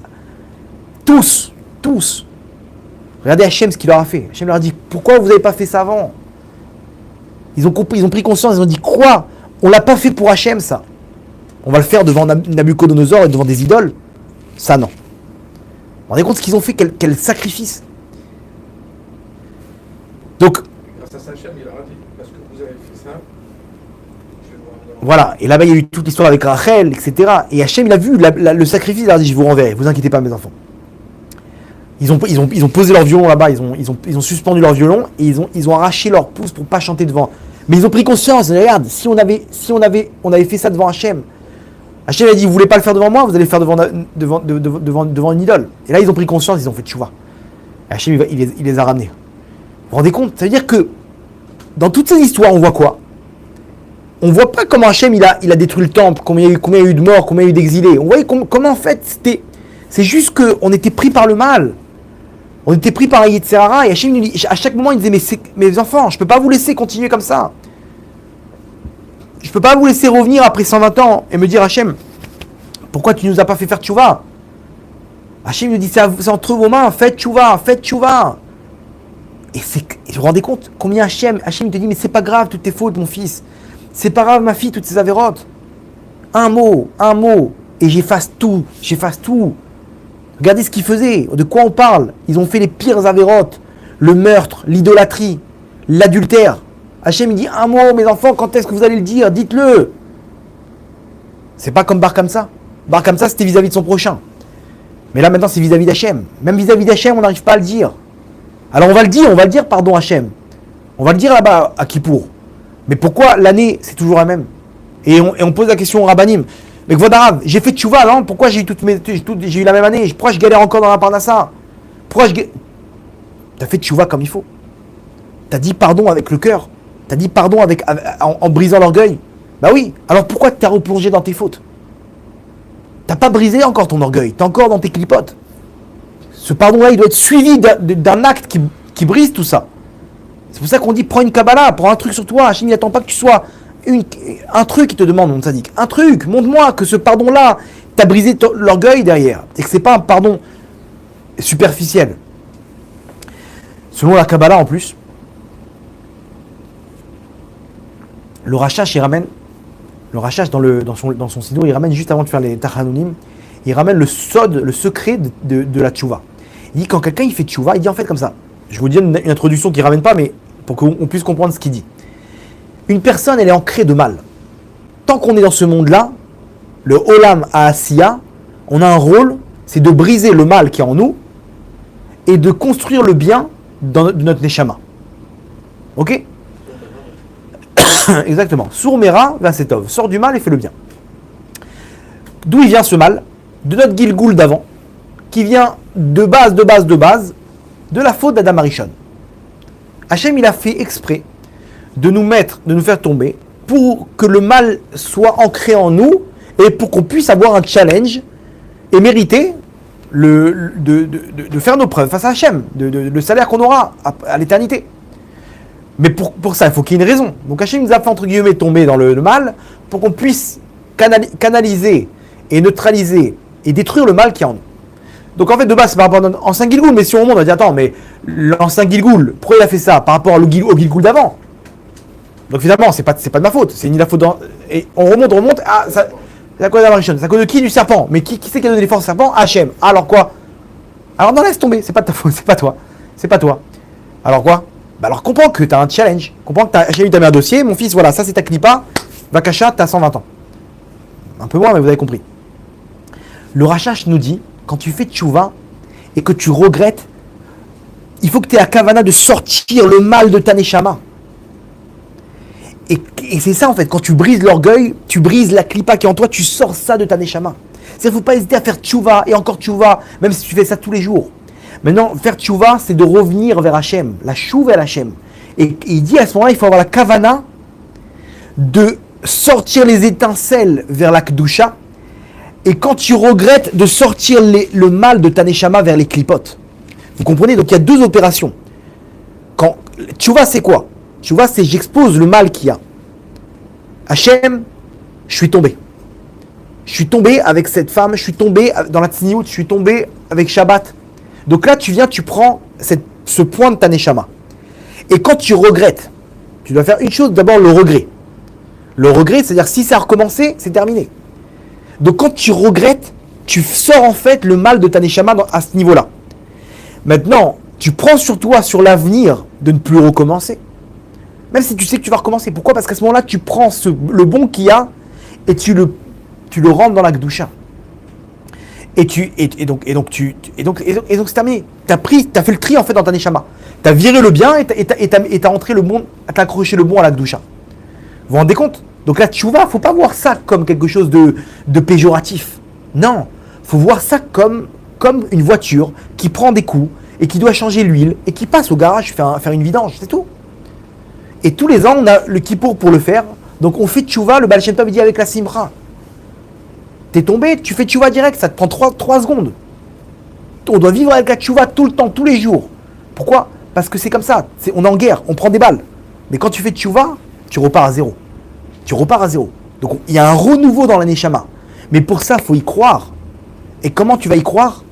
Tous. Regardez Hachem ce qu'il leur a fait. Hachem leur a dit, pourquoi vous n'avez pas fait ça avant? Ils ont compris, ils ont pris conscience, ils ont dit, quoi? On ne l'a pas fait pour Hachem ça. On va le faire devant Nabucodonosor et devant des idoles? Ça non. Vous vous rendez compte ce qu'ils ont fait? Quel sacrifice. Donc, grâce à ça, Hachem, il leur a dit, parce que vous avez fait ça, je vais vous renvoyer. voilà, et là-bas il y a eu toute l'histoire avec Rachel, etc. Et Hachem il a vu le sacrifice, il leur a dit je vous renverrai, vous inquiétez pas mes enfants. Ils ont posé leur violon là-bas, ils ont suspendu leur violon et ils ont arraché leur pouce pour pas chanter devant. Mais ils ont pris conscience, regarde, si on avait fait ça devant Hachem, Hachem a dit vous voulez pas le faire devant moi, vous allez le faire devant une idole. Et là ils ont pris conscience, ils ont fait tchouva. Et Hachem il les a ramenés. Vous vous rendez compte? Ça veut dire que dans toutes ces histoires, on voit quoi? On voit pas comment Hachem il a détruit le temple, combien il y a eu de morts, combien il y a eu d'exilés. On voit comment en fait c'est juste qu'on était pris par le mal. On était pris par la Yetzirara et Hachem à chaque moment il disait mais mes enfants, je peux pas vous laisser continuer comme ça. Je peux pas vous laisser revenir après 120 ans et me dire Hachem, pourquoi tu nous as pas fait faire tchouva? Hachem nous dit c'est entre vos mains, faites tchouva. Et vous vous rendez compte combien Hachem te dit mais c'est pas grave toutes tes fautes mon fils. C'est pas grave ma fille toutes ces avérotes. Un mot et j'efface tout. Regardez ce qu'ils faisaient, de quoi on parle. Ils ont fait les pires avérotes, le meurtre, l'idolâtrie, l'adultère. Hachem il dit un mot mes enfants, quand est-ce que vous allez le dire? Dites-le. C'est pas comme Bar Kamsa. Bar Kamsa c'était vis-à-vis de son prochain. Mais là maintenant c'est vis-à-vis d'Hachem. Même vis-à-vis d'Hachem on n'arrive pas à le dire. Alors on va le dire pardon Hachem. On va le dire là-bas à Kippour. Mais pourquoi l'année c'est toujours la même? Et on pose la question au Rabbanim. Mais Kvod Arav, j'ai fait tchouva, non? Pourquoi j'ai eu la même année? Pourquoi je galère encore dans la Parnassa? T'as fait tchouva comme il faut. T'as dit pardon avec le cœur. T'as dit pardon en brisant l'orgueil. Bah oui, alors pourquoi t'as replongé dans tes fautes? T'as pas brisé encore ton orgueil, t'es encore dans tes clipotes. Ce pardon-là, il doit être suivi d'un acte qui brise tout ça. C'est pour ça qu'on dit prends une Kabbalah, prends un truc sur toi. Hachem, il n'attend pas que tu sois un truc, il te demande, mon tzaddik. Un truc, montre-moi que ce pardon-là, t'as brisé l'orgueil derrière. Et que c'est pas un pardon superficiel. Selon la Kabbalah en plus, le Rachash, il ramène, dans son sidour, il ramène juste avant de faire les Tachanounim, il ramène le sod, le secret de la tchouva. Il dit quand quelqu'un il fait tchouva, il dit en fait comme ça. Je vous dis une introduction qu'il ne ramène pas, mais pour qu'on puisse comprendre ce qu'il dit. Une personne, elle est ancrée de mal. Tant qu'on est dans ce monde-là, le Olam Asiya, on a un rôle, c'est de briser le mal qui est en nous et de construire le bien de notre Neshama. Ok? Exactement. Sourmera, Vasetov. Sors du mal et fais le bien. D'où il vient ce mal? De notre Gilgoul d'avant, qui vient de base, de la faute d'Adam Arishon. Hachem, il a fait exprès de nous faire tomber pour que le mal soit ancré en nous et pour qu'on puisse avoir un challenge et mériter de faire nos preuves face à Hachem, le salaire qu'on aura à l'éternité. Mais pour ça, il faut qu'il y ait une raison. Donc Hachem nous a fait, entre guillemets, tomber dans le mal pour qu'on puisse canaliser et neutraliser et détruire le mal qui est en nous. Donc en fait, de base, c'est par rapport à l'ancien Gilgoul, mais si on remonte, on va dire, attends, mais l'ancien Gilgoul, pourquoi il a fait ça par rapport au Gilgoul d'avant? Donc finalement, c'est pas de ma faute, c'est ni la faute et on remonte, ah, ça, c'est à cause d'Amarishon, c'est à cause de qui? Du serpent. Mais qui c'est qui a donné les forces au serpent? Hachem. Alors quoi? Alors non, laisse tomber, c'est pas de ta faute, c'est pas toi. Alors quoi? Bah alors comprends que t'as un challenge, comprends que Hachem t'a mis un dossier, mon fils, voilà, ça c'est ta clipa, Vakasha, t'as 120 ans. Un peu moins, mais vous avez compris. Le Rachash nous dit, quand tu fais tchouva et que tu regrettes, il faut que tu aies la kavana de sortir le mal de ta neshama. Et c'est ça en fait, quand tu brises l'orgueil, tu brises la klipa qui est en toi, tu sors ça de ta neshama. Il ne faut pas hésiter à faire tchouva et encore tchouva, même si tu fais ça tous les jours. Maintenant, faire tchouva, c'est de revenir vers Hachem, la chou vers Hachem. Et il dit à ce moment-là, il faut avoir la kavana de sortir les étincelles vers la kedusha. Et quand tu regrettes de sortir le mal de ta neshama vers les klipotes. Vous comprenez? Donc il y a deux opérations. Quand tchouva, c'est quoi? Tchouva, c'est j'expose le mal qu'il y a. Hachem, je suis tombé. Je suis tombé avec cette femme, je suis tombé dans la tsniout, je suis tombé avec Shabbat. Donc là, tu viens, tu prends ce point de ta neshama. Et quand tu regrettes, tu dois faire une chose, d'abord le regret. Le regret, c'est-à-dire si ça a recommencé, c'est terminé. Donc quand tu regrettes, tu sors en fait le mal de ta neshama à ce niveau-là. Maintenant, tu prends sur toi, sur l'avenir, de ne plus recommencer. Même si tu sais que tu vas recommencer. Pourquoi? Parce qu'à ce moment-là, tu prends le bon qu'il y a et tu le rentres dans la Kedusha. Et donc c'est terminé. T'as fait le tri en fait dans ta neshama. T'as viré le bien et t'as rentré le bon, t'as accroché le bon à la Kedusha. Vous vous rendez compte? Donc là, tchouva, faut pas voir ça comme quelque chose de péjoratif. Non, faut voir ça comme une voiture qui prend des coups et qui doit changer l'huile et qui passe au garage faire une vidange, c'est tout. Et tous les ans, on a le kippour pour le faire. Donc on fait tchouva, le Baal Shem Tov dit avec la simra. T'es tombé, tu fais tchouva direct, ça te prend 3 secondes. On doit vivre avec la tchouva tout le temps, tous les jours. Pourquoi? Parce que c'est comme ça, on est en guerre, on prend des balles. Mais quand tu fais tchouva, tu repars à zéro. Donc il y a un renouveau dans la neshama. Mais pour ça, il faut y croire. Et comment tu vas y croire?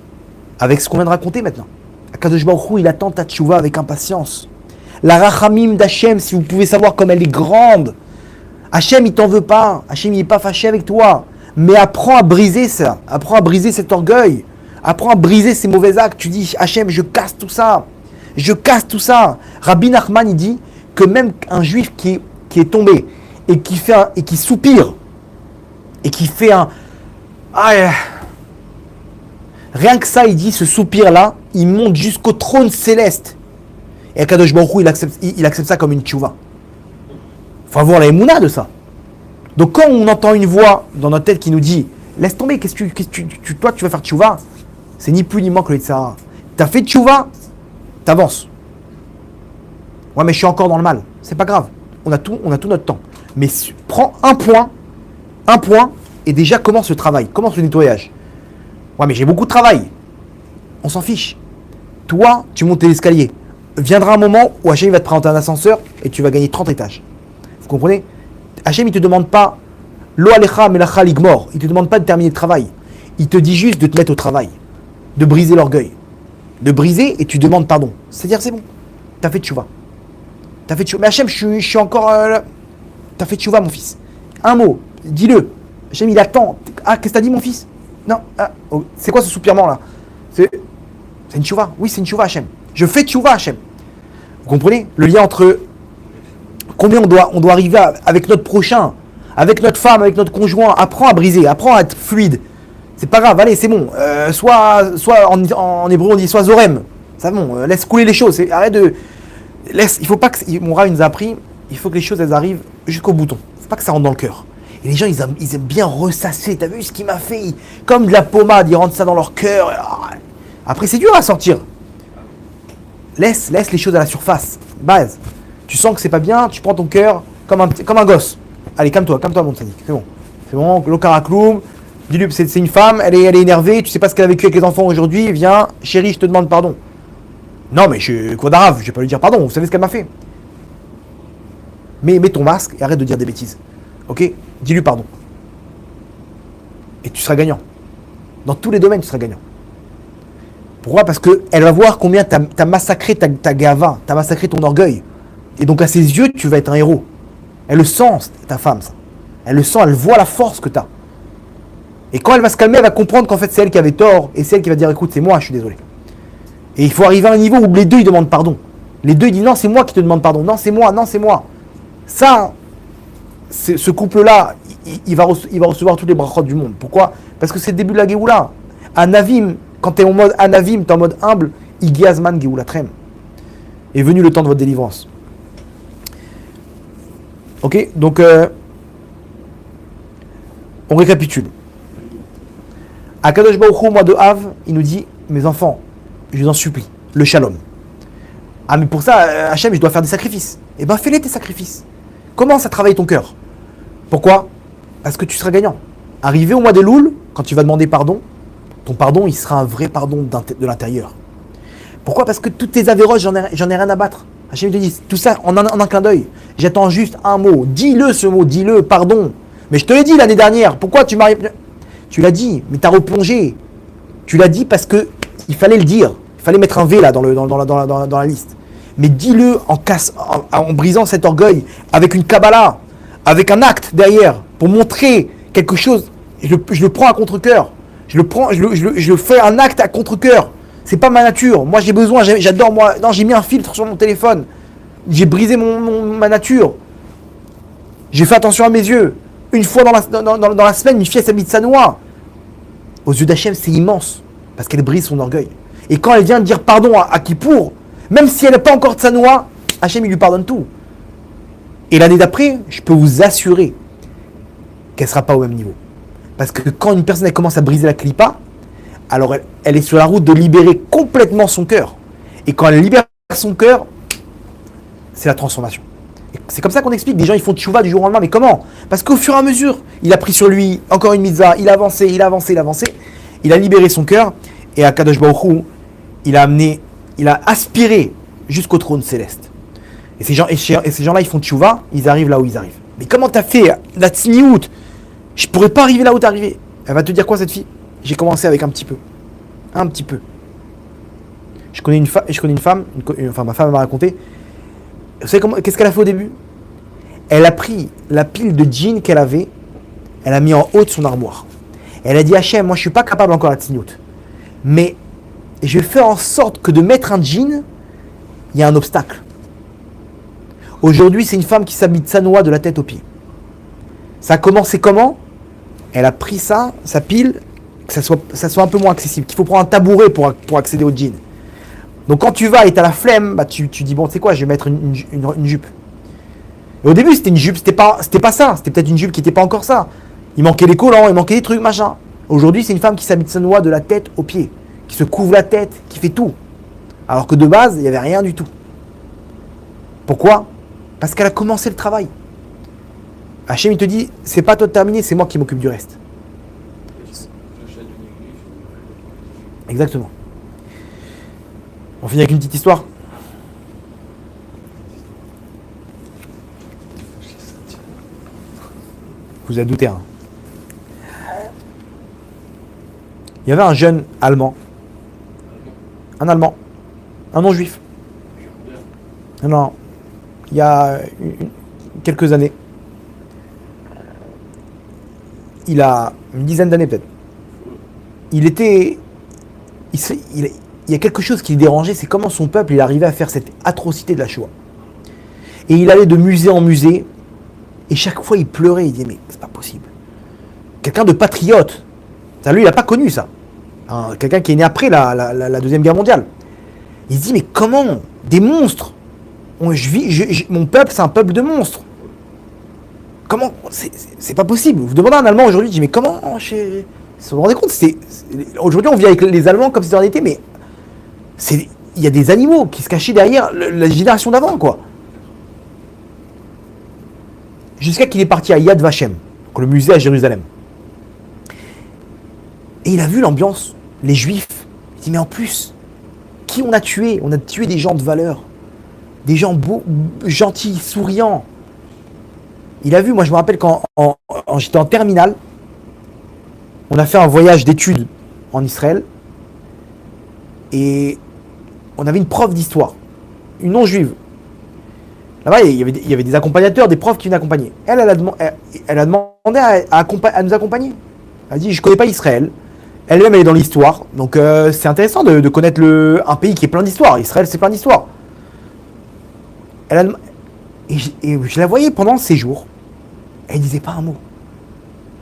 Avec ce qu'on vient de raconter maintenant. Akadosh Baruch Hu, il attend ta tchouva avec impatience. La rachamim d'Hachem, si vous pouvez savoir comme elle est grande. Hachem, il t'en veut pas. Hachem, il n'est pas fâché avec toi. Mais apprends à briser ça. Apprends à briser cet orgueil. Apprends à briser ces mauvais actes. Tu dis, Hachem, je casse tout ça. Rabbi Nachman, il dit que même un juif qui est tombé et qui soupire et qui fait rien que ça, il dit, ce soupir-là, il monte jusqu'au trône céleste. Et Akadosh Baruch Hu, il accepte ça comme une tchouva. Il faut avoir la émouna de ça. Donc quand on entend une voix dans notre tête qui nous dit « Laisse tomber, toi tu vas faire tchouva », c'est ni plus ni moins que le Yitzhara. Tu as fait tchouva, t'avances. Ouais, mais je suis encore dans le mal. C'est pas grave. On a tout notre temps. Mais prends un point, et déjà commence le travail, commence le nettoyage. Ouais, mais j'ai beaucoup de travail. On s'en fiche. Toi, tu montes l'escalier. Viendra un moment où Hachem va te prendre un ascenseur et tu vas gagner 30 étages. Vous comprenez? Hachem, il ne te demande pas Lo alecha melacha ligmor. Il ne te demande pas de terminer le travail. Il te dit juste de te mettre au travail, de briser l'orgueil. De briser et tu demandes pardon. C'est-à-dire, c'est bon. T'as fait tchouva. Mais Hachem, je suis encore là. T'as fait tchouva, mon fils. Un mot, dis-le. Hachem, il attend. Ah, qu'est-ce que t'as dit, mon fils? Non. C'est quoi ce soupirement-là? C'est une tchouva. Oui, c'est une tchouva, Hachem. Je fais tchouva, Hachem. Vous comprenez le lien entre combien on doit arriver avec notre prochain, avec notre femme, avec notre conjoint. Apprends à briser, apprends à être fluide. C'est pas grave, allez, c'est bon. Soit en hébreu on dit soit zorem. C'est bon, laisse couler les choses. Arrête de. Il faut pas que. Mon Rav nous a appris, il faut que les choses elles arrivent jusqu'au bouton. Il faut pas que ça rentre dans le cœur. Et les gens ils aiment bien ressasser. T'as vu ce qu'il m'a fait? Comme de la pommade, ils rentrent ça dans leur cœur. Après c'est dur à sortir. Laisse les choses à la surface. Base. Tu sens que c'est pas bien, tu prends ton cœur comme un gosse. Allez, calme-toi, mon sadique. C'est bon, le karakloum. Dis-lui, c'est une femme, elle est énervée, tu sais pas ce qu'elle a vécu avec les enfants aujourd'hui, viens, chérie, je te demande pardon. Non, mais quoi d'arabe, je vais pas lui dire pardon, vous savez ce qu'elle m'a fait. Mais mets ton masque et arrête de dire des bêtises. Ok? Dis-lui pardon. Et tu seras gagnant. Dans tous les domaines, tu seras gagnant. Pourquoi? Parce qu'elle va voir combien t'as massacré ta gava, t'as massacré ton orgueil. Et donc à ses yeux, tu vas être un héros. Elle le sent, ta femme, ça. Elle le sent, elle voit la force que t'as. Et quand elle va se calmer, elle va comprendre qu'en fait c'est elle qui avait tort. Et c'est elle qui va dire écoute, c'est moi, je suis désolé. Et il faut arriver à un niveau où les deux ils demandent pardon. Les deux ils disent non, c'est moi qui te demande pardon. Non, c'est moi, non, c'est moi. Ça, ce couple-là, il va recevoir tous les brachot du monde. Pourquoi? Parce que c'est le début de la Géoula. Anavim, quand tu es en mode Anavim, tu es en mode humble, Igiazman Géoula Trem. Est venu le temps de votre délivrance. Ok, donc on récapitule. Akadosh Baruch Hu, mois de Av, il nous dit mes enfants, je vous en supplie, le shalom. Ah, mais pour ça, Hachem, je dois faire des sacrifices. Eh ben, fais-les tes sacrifices. Commence à travailler ton cœur. Pourquoi? Parce que tu seras gagnant. Arrivé au mois de Loul, quand tu vas demander pardon, ton pardon, il sera un vrai pardon de l'intérieur. Pourquoi? Parce que toutes tes avéroches, j'en ai rien à battre. Hachem te dit, tout ça en un clin d'œil. J'attends juste un mot. Dis-le ce mot, dis-le, pardon. Mais je te l'ai dit l'année dernière. Pourquoi tu m'as... Tu l'as dit, mais t'as replongé. Tu l'as dit parce que il fallait le dire. Il fallait mettre un V là dans la liste. Mais dis-le en brisant cet orgueil, avec une Kabbalah, avec un acte derrière, pour montrer quelque chose. Je le prends à contre-cœur. Je fais un acte à contre-cœur. C'est pas ma nature. Moi j'ai besoin, j'adore moi. Non, j'ai mis un filtre sur mon téléphone. J'ai brisé ma nature. J'ai fait attention à mes yeux. Une fois dans la semaine, une fille s'habille de Sanoa. Aux yeux d'Hachem, c'est immense. Parce qu'elle brise son orgueil. Et quand elle vient de dire pardon à Kippour, même si elle n'a pas encore de Sanoa, Hachem il lui pardonne tout. Et l'année d'après, je peux vous assurer qu'elle ne sera pas au même niveau. Parce que quand une personne elle commence à briser la clipa, alors elle est sur la route de libérer complètement son cœur. Et quand elle libère son cœur, c'est la transformation. Et c'est comme ça qu'on explique. Des gens ils font tchouva du jour au lendemain. Mais comment? Parce qu'au fur et à mesure, il a pris sur lui encore une mitzvah, il a avancé. Il a libéré son cœur. Et à Kadosh Baruch Hu, il a aspiré jusqu'au trône céleste. Et ces gens-là, ils font tchouva, ils arrivent là où ils arrivent. Mais comment t'as fait la tzniout? Je pourrais pas arriver là où t'es arrivé. Elle va te dire quoi cette fille? J'ai commencé avec un petit peu. Un petit peu. Je connais une femme, ma femme m'a raconté. Vous savez qu'est-ce qu'elle a fait au début? Elle a pris la pile de jeans qu'elle avait, elle a mis en haut de son armoire. Elle a dit Hachem, moi je suis pas capable encore à la tzniut. Mais je vais faire en sorte que de mettre un jean, il y a un obstacle. Aujourd'hui, c'est une femme qui s'habille de Sanoa de la tête aux pieds. Ça a commencé comment? Elle a pris ça, sa pile, que ça soit un peu moins accessible, qu'il faut prendre un tabouret pour accéder au jean. Donc quand tu vas et tu as la flemme, bah tu dis bon, tu sais quoi, je vais mettre une jupe. Et au début, c'était une jupe, c'était pas ça, c'était peut-être une jupe qui n'était pas encore ça. Il manquait les collants, il manquait des trucs, machin. Aujourd'hui, c'est une femme qui s'habille de Sanoa de la tête aux pieds, qui se couvre la tête, qui fait tout. Alors que de base, il n'y avait rien du tout. Pourquoi? Parce qu'elle a commencé le travail. Hachem, il te dit, c'est pas toi de terminer, c'est moi qui m'occupe du reste. Exactement. On finit avec une petite histoire. Vous avez douté, hein. Il y avait un jeune Allemand. Un Allemand. Un non-juif. Non, il y a quelques années. Il a une dizaine d'années peut-être. Il y a quelque chose qui le dérangeait, c'est comment son peuple il arrivait à faire cette atrocité de la Shoah. Et il allait de musée en musée, et chaque fois il pleurait, il disait mais c'est pas possible. Quelqu'un de patriote, ça lui il n'a pas connu ça. Hein, quelqu'un qui est né après la Deuxième Guerre mondiale. Il se dit mais comment des monstres? Mon peuple c'est un peuple de monstres. Comment c'est pas possible. Vous demandez à un Allemand aujourd'hui, il dit mais comment vous vous rendez compte, aujourd'hui on vit avec les Allemands comme si c'était en été, mais il y a des animaux qui se cachaient derrière la génération d'avant, quoi. Jusqu'à qu'il est parti à Yad Vashem, le musée à Jérusalem. Et il a vu l'ambiance, les Juifs. Il dit, mais en plus, qui on a tué? On a tué des gens de valeur, des gens beaux, gentils, souriants. Il a vu, moi je me rappelle quand j'étais en terminale, on a fait un voyage d'études en Israël, et on avait une prof d'histoire, une non-juive. Là-bas, il y avait des accompagnateurs, des profs qui venaient accompagner. Elle a demandé à nous accompagner. Elle a dit, je ne connais pas Israël. Elle-même, elle est dans l'histoire. Donc, c'est intéressant de connaître un pays qui est plein d'histoire. Israël, c'est plein d'histoire. Et je la voyais pendant ces jours. Elle disait pas un mot.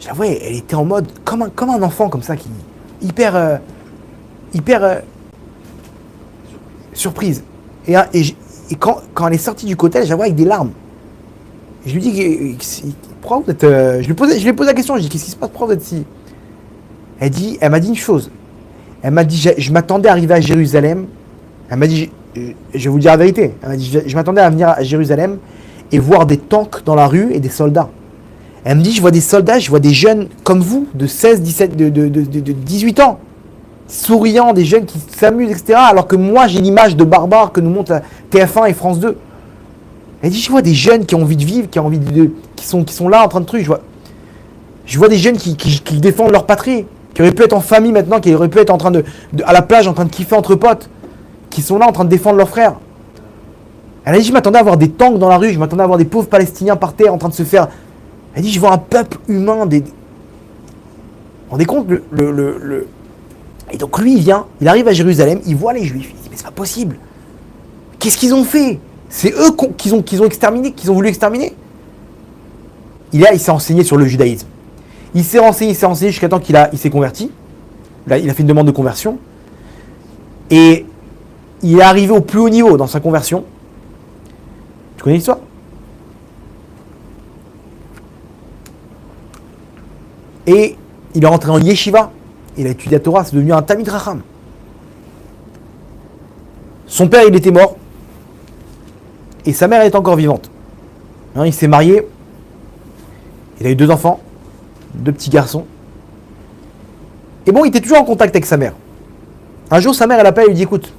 Je la voyais, elle était en mode comme un enfant comme ça, qui hyper surprise. Et quand elle est sortie du cotel, je la vois avec des larmes. Et je lui dis, pourquoi vous êtes... je lui ai posé la question, je lui dis, qu'est-ce qui se passe, pourquoi vous êtes ici? Elle m'a dit une chose. Elle m'a dit, je m'attendais à arriver à Jérusalem. Elle m'a dit, je vais vous dire la vérité. Elle m'a dit, je m'attendais à venir à Jérusalem et voir des tanks dans la rue et des soldats. Elle me dit, je vois des soldats, je vois des jeunes comme vous, de 16, 17, de 18 ans, souriants, des jeunes qui s'amusent, etc. Alors que moi, j'ai l'image de barbares que nous montrent TF1 et France 2. Elle dit, je vois des jeunes qui ont envie de vivre, qui sont là en train de trucs. Je vois des jeunes qui défendent leur patrie, qui auraient pu être en famille maintenant, qui auraient pu être en train à la plage, en train de kiffer entre potes, qui sont là en train de défendre leurs frères. Elle a dit, je m'attendais à voir des tanks dans la rue, je m'attendais à voir des pauvres Palestiniens par terre en train de se faire... Elle dit, je vois un peuple humain, Vous vous rendez compte Et donc lui, il arrive à Jérusalem, il voit les Juifs, il dit, mais c'est pas possible. Qu'est-ce qu'ils ont fait? C'est eux qu'ils ont exterminé, qu'ils ont voulu exterminer. Il s'est renseigné sur le judaïsme. Il s'est renseigné jusqu'à temps qu'il s'est converti. Là, il a fait une demande de conversion. Et il est arrivé au plus haut niveau dans sa conversion. Tu connais l'histoire? Et il est rentré en yeshiva. Il a étudié la Torah, c'est devenu un Talmid Racham. Son père, il était mort. Et sa mère, elle est encore vivante. Il s'est marié. Il a eu 2 enfants. 2 petits garçons. Et bon, il était toujours en contact avec sa mère. Un jour, sa mère, elle appelle et lui dit, écoute,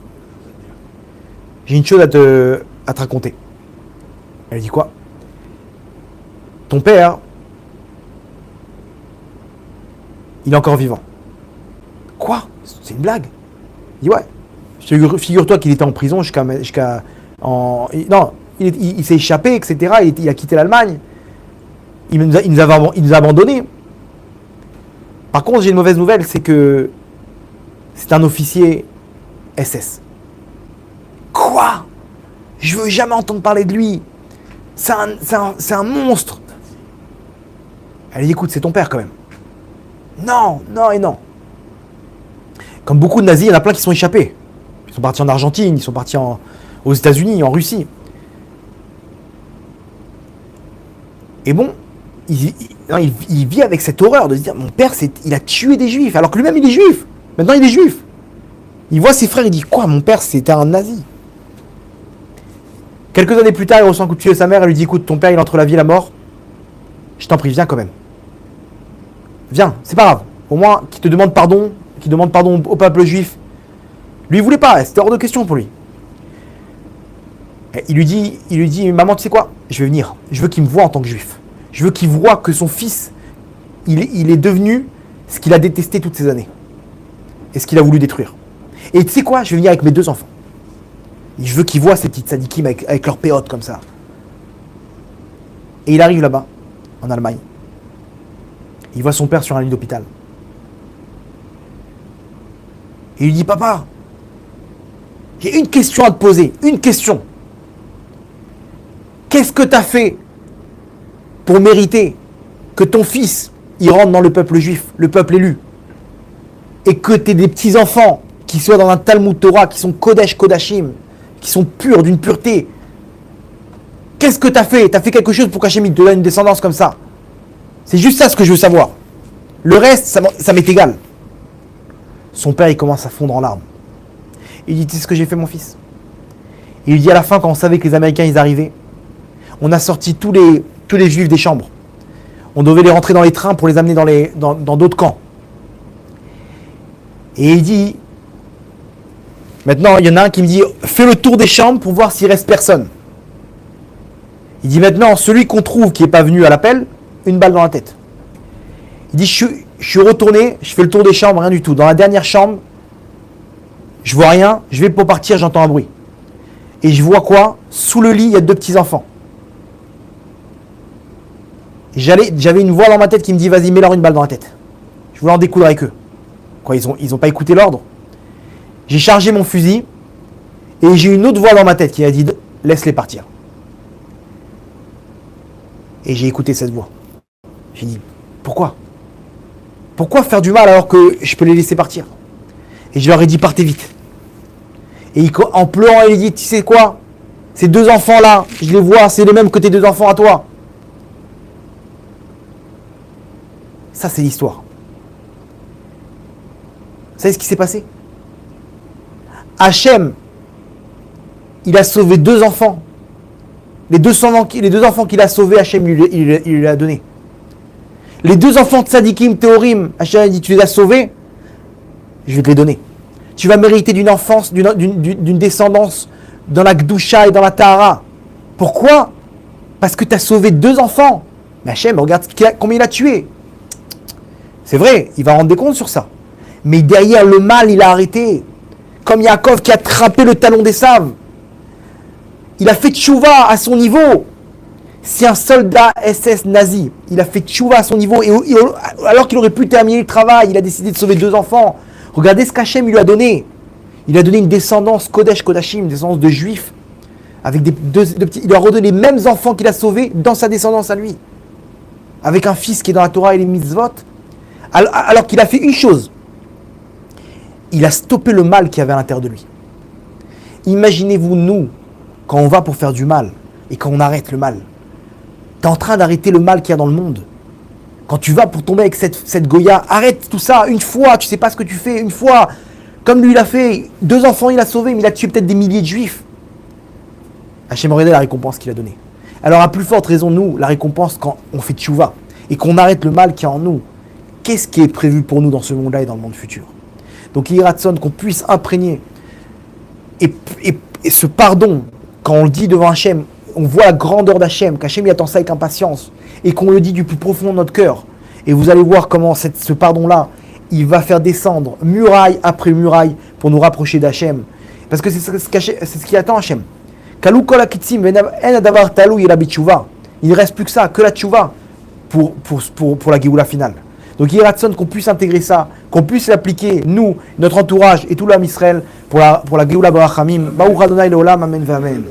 j'ai une chose à te raconter. Elle lui dit, quoi? Ton père, il est encore vivant. Quoi? C'est une blague? Il dit, ouais. Figure-toi qu'il était en prison non, il s'est échappé, etc. Il a quitté l'Allemagne. Il nous a abandonnés. Par contre, j'ai une mauvaise nouvelle, c'est que c'est un officier SS. Quoi? Je veux jamais entendre parler de lui. C'est un monstre. Elle dit, écoute, c'est ton père quand même. Non, non et non. Comme beaucoup de nazis, il y en a plein qui sont échappés. Ils sont partis en Argentine, ils sont partis aux États-Unis, en Russie. Et bon, il vit avec cette horreur de se dire, mon père, il a tué des juifs, alors que lui-même, il est juif. Maintenant, il est juif. Il voit ses frères, il dit, quoi, mon père, c'était un nazi. Quelques années plus tard, il reçoit un coup de fil de sa mère, elle lui dit, écoute, ton père, il est entre la vie et la mort. Je t'en prie, viens quand même. Viens, c'est pas grave. Au moins, qu'il demande pardon au peuple juif. Lui, il voulait pas, c'était hors de question pour lui. Et il lui dit, maman, tu sais quoi? Je vais venir. Je veux qu'il me voie en tant que juif. Je veux qu'il voie que son fils, il est devenu ce qu'il a détesté toutes ces années. Et ce qu'il a voulu détruire. Et tu sais quoi? Je vais venir avec mes 2 enfants. Et je veux qu'ils voient ces petites sadikim avec leurs péotes comme ça. Et il arrive là-bas, en Allemagne. Il voit son père sur un lit d'hôpital. Et il lui dit, papa, j'ai une question à te poser. Une question. Qu'est-ce que tu as fait pour mériter que ton fils, il rentre dans le peuple juif, le peuple élu, et que tu aies des petits-enfants qui soient dans un Talmud Torah, qui sont Kodesh Kodashim, qui sont purs, d'une pureté? Qu'est-ce que tu as fait? Tu as fait quelque chose pour qu'Hachem te donne une descendance comme ça? C'est juste ça ce que je veux savoir. Le reste, ça m'est égal. Son père, il commence à fondre en larmes. Il dit, c'est ce que j'ai fait mon fils. Et il dit à la fin, quand on savait que les Américains ils arrivaient, on a sorti tous les Juifs des chambres. On devait les rentrer dans les trains pour les amener dans d'autres camps. Et il dit, maintenant il y en a un qui me dit, fais le tour des chambres pour voir s'il reste personne. Il dit maintenant, celui qu'on trouve qui n'est pas venu à l'appel, une balle dans la tête. Il dit, je suis retourné, je fais le tour des chambres, rien du tout. Dans la dernière chambre, je vois rien, je vais pour partir, j'entends un bruit. Et je vois quoi? Sous le lit, il y a 2 petits enfants. J'avais une voix dans ma tête qui me dit, vas-y, mets-leur une balle dans la tête. Je voulais en découdre avec eux. Quoi, ils ont pas écouté l'ordre. J'ai chargé mon fusil et j'ai une autre voix dans ma tête qui a dit, laisse-les partir. Et j'ai écouté cette voix. J'ai dit, pourquoi? Pourquoi faire du mal alors que je peux les laisser partir? Et je leur ai dit, partez vite. Et en pleurant, il dit, tu sais quoi? Ces 2 enfants-là, je les vois, c'est les mêmes que tes 2 enfants à toi. Ça, c'est l'histoire. Vous savez ce qui s'est passé? Hachem, il a sauvé 2 enfants. Les deux enfants qu'il a sauvés, Hachem, il lui a donné. Les 2 enfants de Tzadikim, Théorim, Hachem a dit, tu les as sauvés, je vais te les donner. Tu vas mériter d'une enfance, d'une descendance dans la Gdusha et dans la Tahara. Pourquoi? Parce que tu as sauvé 2 enfants. Mais Hachem, regarde combien il a tué. C'est vrai, il va rendre des comptes sur ça. Mais derrière le mal, il a arrêté. Comme Yaakov qui a attrapé le talon d'Esav. Il a fait tchouva à son niveau. Si un soldat SS nazi, il a fait tchouva à son niveau, et alors qu'il aurait pu terminer le travail, il a décidé de sauver 2 enfants. Regardez ce qu'Hachem lui a donné. Il a donné une descendance Kodesh Kodashim, une descendance de juifs. Avec deux petits, il leur a redonné les mêmes enfants qu'il a sauvés dans sa descendance à lui. Avec un fils qui est dans la Torah et les mitzvot. Alors qu'il a fait une chose. Il a stoppé le mal qu'il y avait à l'intérieur de lui. Imaginez-vous, nous, quand on va pour faire du mal et quand on arrête le mal. Tu es en train d'arrêter le mal qu'il y a dans le monde. Quand tu vas pour tomber avec cette Goya, arrête tout ça une fois, tu sais pas ce que tu fais, une fois. Comme lui, il a fait 2 enfants, il a sauvé, mais il a tué peut-être des milliers de juifs. Hachem aurait la récompense qu'il a donnée. Alors, à plus forte raison, nous, la récompense quand on fait tchouva et qu'on arrête le mal qu'il y a en nous. Qu'est-ce qui est prévu pour nous dans ce monde-là et dans le monde futur? Donc, il ratson qu'on puisse imprégner et ce pardon, quand on le dit devant Hachem, on voit la grandeur d'Hachem, qu'Hachem y attend ça avec impatience, et qu'on le dit du plus profond de notre cœur. Et vous allez voir comment ce pardon-là, il va faire descendre muraille après muraille pour nous rapprocher d'Hachem. Parce que c'est ce qui attend Hachem. Kalou kol akitzim en adavar talou ila bitchouva. Il ne reste plus que ça, que la tchouva pour la Géoula finale. Donc il ratson qu'on puisse intégrer ça, qu'on puisse l'appliquer, nous, notre entourage et tout l'âme Israël, pour la Géoula Barachamim. Baruch Adonai Leolam, Amen V'Amen.